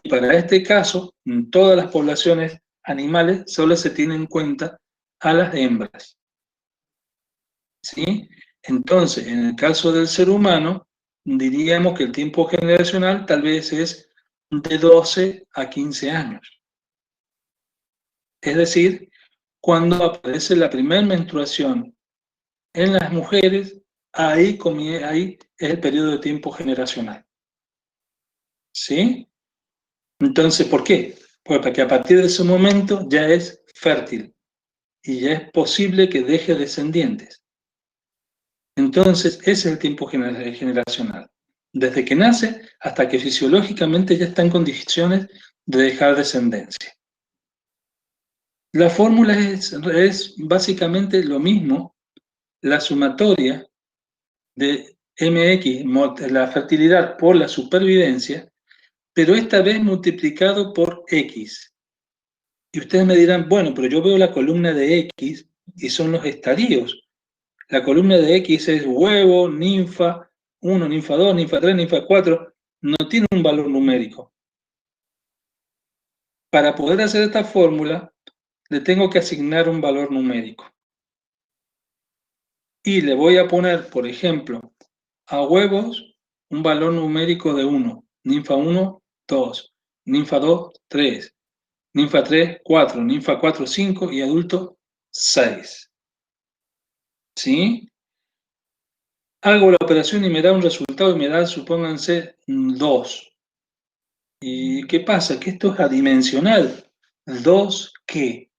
Y para este caso, en todas las poblaciones animales solo se tienen en cuenta a las hembras. ¿Sí? Entonces, en el caso del ser humano, diríamos que el tiempo generacional tal vez es de 12 a 15 años. Es decir, cuando aparece la primera menstruación en las mujeres, ahí es el periodo de tiempo generacional. ¿Sí? Entonces, ¿por qué? Pues porque a partir de ese momento ya es fértil y ya es posible que deje descendientes. Entonces, ese es el tiempo generacional. Desde que nace hasta que fisiológicamente ya está en condiciones de dejar descendencia. La fórmula es básicamente lo mismo, la sumatoria de MX, la fertilidad por la supervivencia, pero esta vez multiplicado por X. Y ustedes me dirán, bueno, pero yo veo la columna de X y son los estadios. La columna de X es huevo, ninfa 1, ninfa 2, ninfa 3, ninfa 4. No tiene un valor numérico. Para poder hacer esta fórmula, le tengo que asignar un valor numérico. Y le voy a poner, por ejemplo, a huevos un valor numérico de 1. Ninfa 1, 2. Ninfa 2, 3. Ninfa 3, 4. Ninfa 4, 5. Y adulto, 6. ¿Sí? Hago la operación y me da un resultado y me da, supónganse, 2. ¿Y qué pasa? Que esto es adimensional. 2, ¿qué?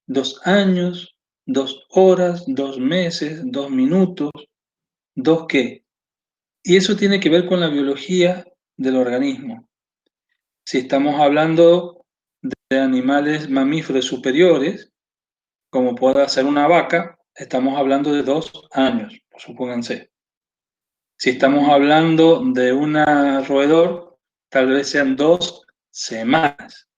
2 años, 2 horas, 2 meses, 2 minutos, 2 qué. Y eso tiene que ver con la biología del organismo. Si estamos hablando de animales mamíferos superiores, como pueda ser una vaca, estamos hablando de 2 años, supónganse. Si estamos hablando de un roedor, tal vez sean 2 semanas.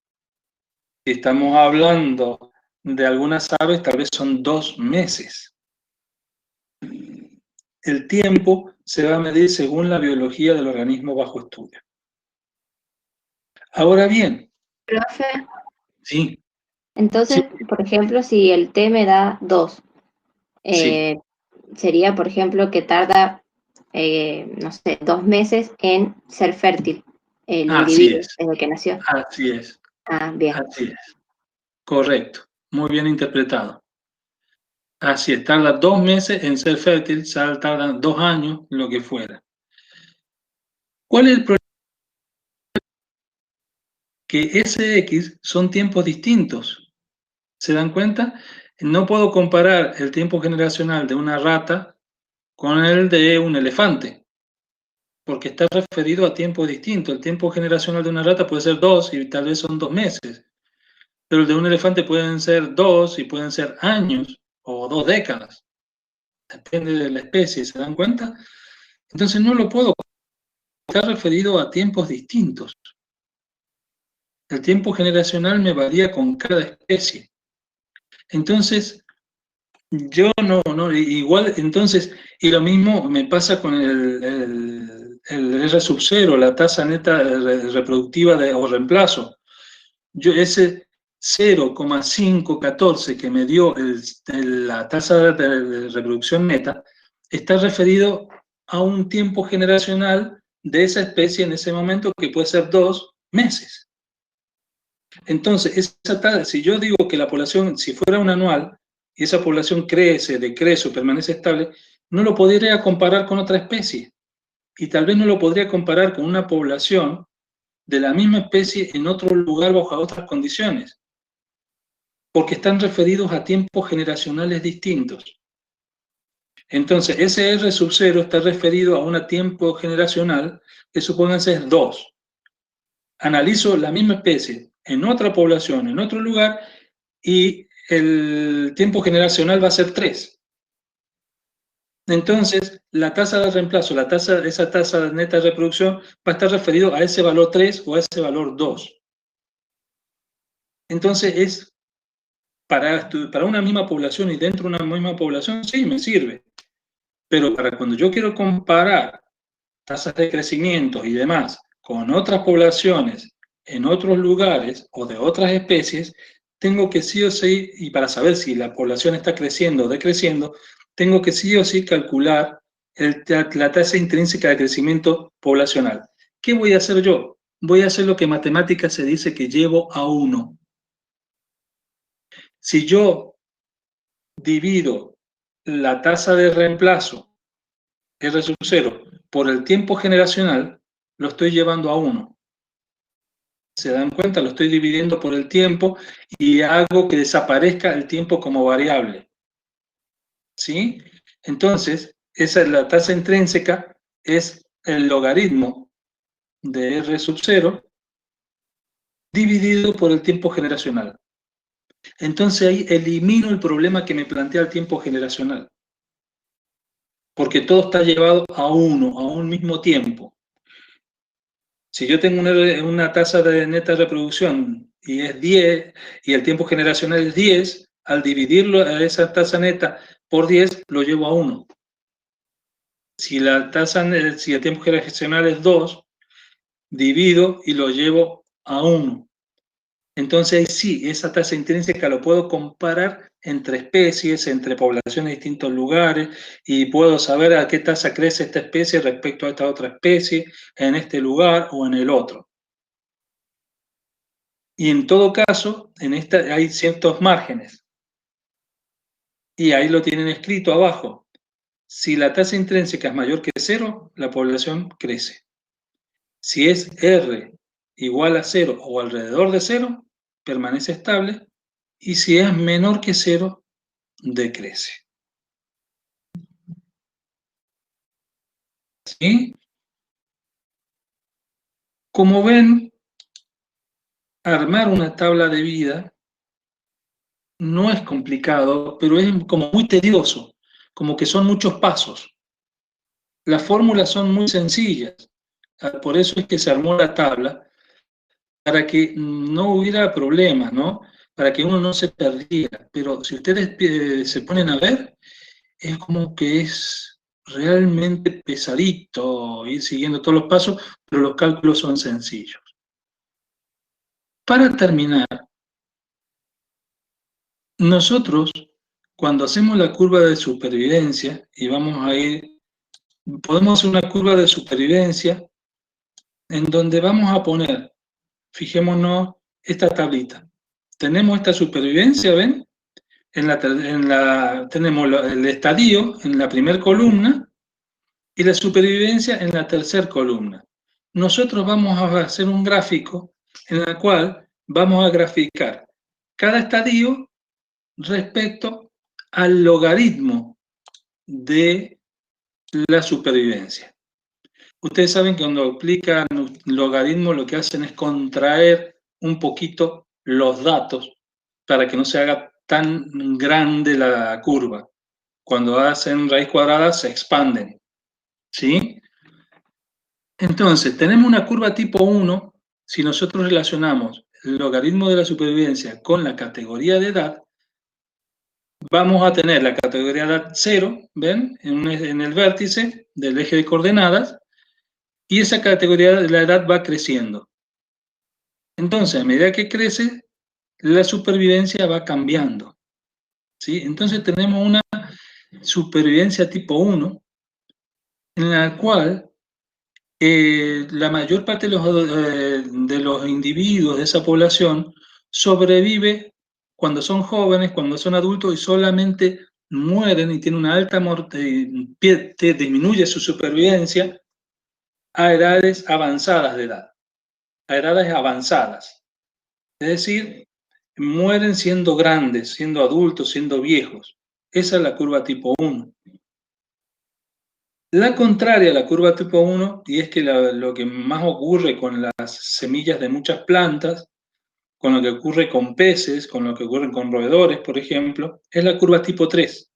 Si estamos hablando de algunas aves, tal vez son 2 meses. El tiempo se va a medir según la biología del organismo bajo estudio. Ahora bien. Profe. Sí. Entonces, por ejemplo, si el T me da 2, Sí. sería, por ejemplo, que tarda, no sé, 2 meses en ser fértil el Así individuo es, desde que nació. así es, Ah, bien. así es. Correcto, muy bien interpretado. Así es, tarda 2 meses en ser fértil, tarda 2 años, lo que fuera. ¿Cuál es el problema? Que SX son tiempos distintos. ¿Se dan cuenta? No puedo comparar el tiempo generacional de una rata con el de un elefante, porque está referido a tiempos distintos. El tiempo generacional de una rata puede ser 2 y tal vez son 2 meses, pero el de un elefante pueden ser 2 y pueden ser años o 2 décadas. Depende de la especie, ¿se dan cuenta? Entonces no lo puedo, está referido a tiempos distintos. El tiempo generacional me varía con cada especie. Entonces, yo no, igual, entonces, y lo mismo me pasa con el R sub 0, la tasa neta reproductiva o reemplazo. Yo ese 0,514 que me dio la tasa de reproducción neta está referido a un tiempo generacional de esa especie en ese momento que puede ser 2 meses. Entonces, si yo digo que la población, si fuera un anual, y esa población crece, decrece o permanece estable, no lo podría comparar con otra especie. Y tal vez no lo podría comparar con una población de la misma especie en otro lugar bajo otras condiciones, porque están referidos a tiempos generacionales distintos. Entonces, ese R sub 0 está referido a un tiempo generacional que supongan ser 2. Analizo la misma especie en otra población, en otro lugar, y el tiempo generacional va a ser 3. Entonces, la tasa de reemplazo, esa tasa neta de reproducción, va a estar referido a ese valor 3 o a ese valor 2. Entonces, es para una misma población y dentro de una misma población, sí, me sirve. Pero para cuando yo quiero comparar tasas de crecimiento y demás con otras poblaciones en otros lugares o de otras especies, tengo que sí o sí, y para saber si la población está creciendo o decreciendo, tengo que sí o sí calcular la tasa intrínseca de crecimiento poblacional. ¿Qué voy a hacer yo? Voy a hacer lo que en matemáticas se dice que llevo a 1. Si yo divido la tasa de reemplazo, R sub 0, por el tiempo generacional, lo estoy llevando a 1. ¿Se dan cuenta? Lo estoy dividiendo por el tiempo y hago que desaparezca el tiempo como variable. ¿Sí? Entonces, la tasa intrínseca es el logaritmo de R sub 0 dividido por el tiempo generacional. Entonces ahí elimino el problema que me plantea el tiempo generacional. Porque todo está llevado a 1, a un mismo tiempo. Si yo tengo una tasa de neta de reproducción y es 10, y el tiempo generacional es 10, al dividirlo a esa tasa neta por 10, lo llevo a 1. Si el tiempo generacional es 2, divido y lo llevo a 1. Entonces sí, esa tasa intrínseca lo puedo comparar entre especies, entre poblaciones de distintos lugares, y puedo saber a qué tasa crece esta especie respecto a esta otra especie, en este lugar o en el otro. Y en todo caso, hay ciertos márgenes. Y ahí lo tienen escrito abajo. Si la tasa intrínseca es mayor que 0, la población crece. Si es R igual a 0 o alrededor de 0, permanece estable. Y si es menor que 0, decrece. ¿Sí? Como ven, armar una tabla de vida no es complicado, pero es como muy tedioso, como que son muchos pasos. Las fórmulas son muy sencillas, por eso es que se armó la tabla, para que no hubiera problemas, ¿no? Para que uno no se perdiera. Pero si ustedes se ponen a ver, es como que es realmente pesadito ir siguiendo todos los pasos, pero los cálculos son sencillos. Para terminar, nosotros, cuando hacemos la curva de supervivencia, y vamos a ir, podemos hacer una curva de supervivencia en donde vamos a poner, fijémonos, esta tablita. Tenemos esta supervivencia, ¿ven? Tenemos el estadio en la primera columna y la supervivencia en la tercera columna. Nosotros vamos a hacer un gráfico en el cual vamos a graficar cada estadio respecto al logaritmo de la supervivencia. Ustedes saben que cuando aplican logaritmo lo que hacen es contraer un poquito los datos para que no se haga tan grande la curva. Cuando hacen raíz cuadrada se expanden, ¿sí? Entonces, tenemos una curva tipo 1, si nosotros relacionamos el logaritmo de la supervivencia con la categoría de edad, vamos a tener la categoría de edad 0, ¿ven? En el vértice del eje de coordenadas, y esa categoría de la edad va creciendo. Entonces, a medida que crece, la supervivencia va cambiando, ¿sí? Entonces tenemos una supervivencia tipo 1, en la cual la mayor parte de los individuos de esa población sobrevive cuando son jóvenes, cuando son adultos, y solamente mueren y tienen una alta mortalidad, disminuye su supervivencia a edades avanzadas de edad, a edades avanzadas. Es decir, mueren siendo grandes, siendo adultos, siendo viejos. Esa es la curva tipo 1. La contraria a la curva tipo 1, y es que lo que más ocurre con las semillas de muchas plantas, con lo que ocurre con peces, con lo que ocurre con roedores, por ejemplo, es la curva tipo 3,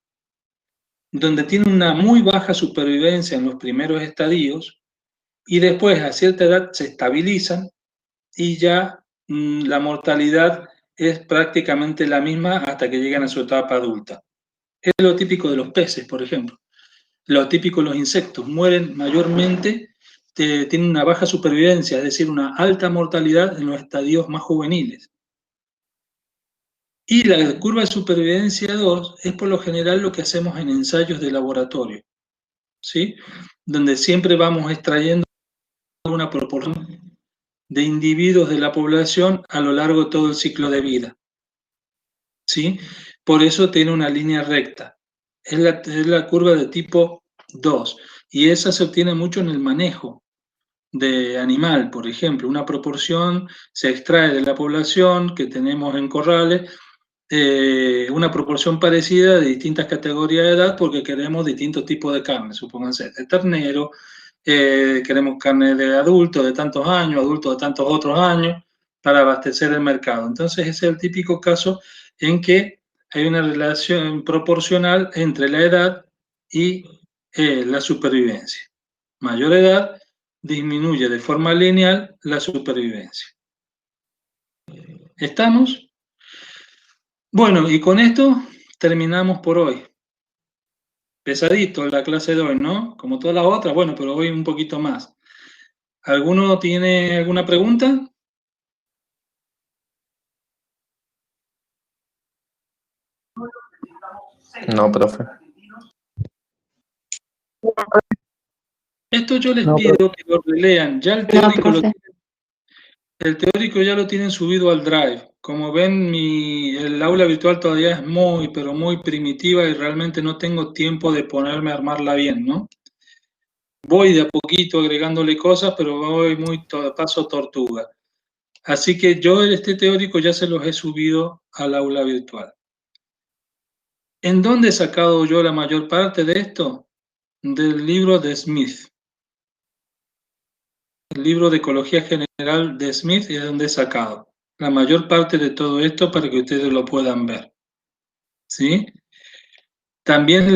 donde tiene una muy baja supervivencia en los primeros estadios y después a cierta edad se estabilizan y ya la mortalidad es prácticamente la misma hasta que llegan a su etapa adulta. Es lo típico de los peces, por ejemplo. Lo típico de los insectos, mueren mayormente, tienen una baja supervivencia, es decir, una alta mortalidad en los estadios más juveniles. Y la curva de supervivencia 2 es por lo general lo que hacemos en ensayos de laboratorio, ¿sí? Donde siempre vamos extrayendo una proporción de individuos de la población a lo largo de todo el ciclo de vida, ¿sí? Por eso tiene una línea recta. Es la curva de tipo 2, y esa se obtiene mucho en el manejo de animal, por ejemplo. Una proporción se extrae de la población que tenemos en corrales, una proporción parecida de distintas categorías de edad porque queremos distintos tipos de carne, supónganse, de ternero, queremos carne de adultos de tantos años, adultos de tantos otros años, para abastecer el mercado. Entonces ese es el típico caso en que hay una relación proporcional entre la edad y la supervivencia. Mayor edad disminuye de forma lineal la supervivencia. ¿Estamos? Bueno, y con esto terminamos por hoy. Pesadito la clase de hoy, ¿no? Como todas las otras, bueno, pero hoy un poquito más. ¿Alguno tiene alguna pregunta? No, profe. Esto yo les pido que lo relean. Ya el teórico ya lo tienen subido al Drive. Como ven, el aula virtual todavía es muy, pero muy primitiva y realmente no tengo tiempo de ponerme a armarla bien, ¿no? Voy de a poquito agregándole cosas, pero voy muy paso tortuga. Así que yo este teórico ya se los he subido al aula virtual. ¿En dónde he sacado yo la mayor parte de esto? Del libro de Smith. El libro de Ecología General de Smith es donde he sacado la mayor parte de todo esto para que ustedes lo puedan ver, ¿sí? También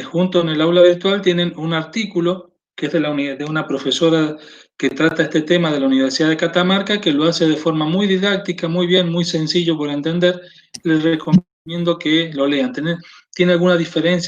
junto en el aula virtual tienen un artículo que es de una profesora que trata este tema de la Universidad de Catamarca, que lo hace de forma muy didáctica, muy bien, muy sencillo por entender. Les recomiendo que lo lean. Tiene alguna diferencia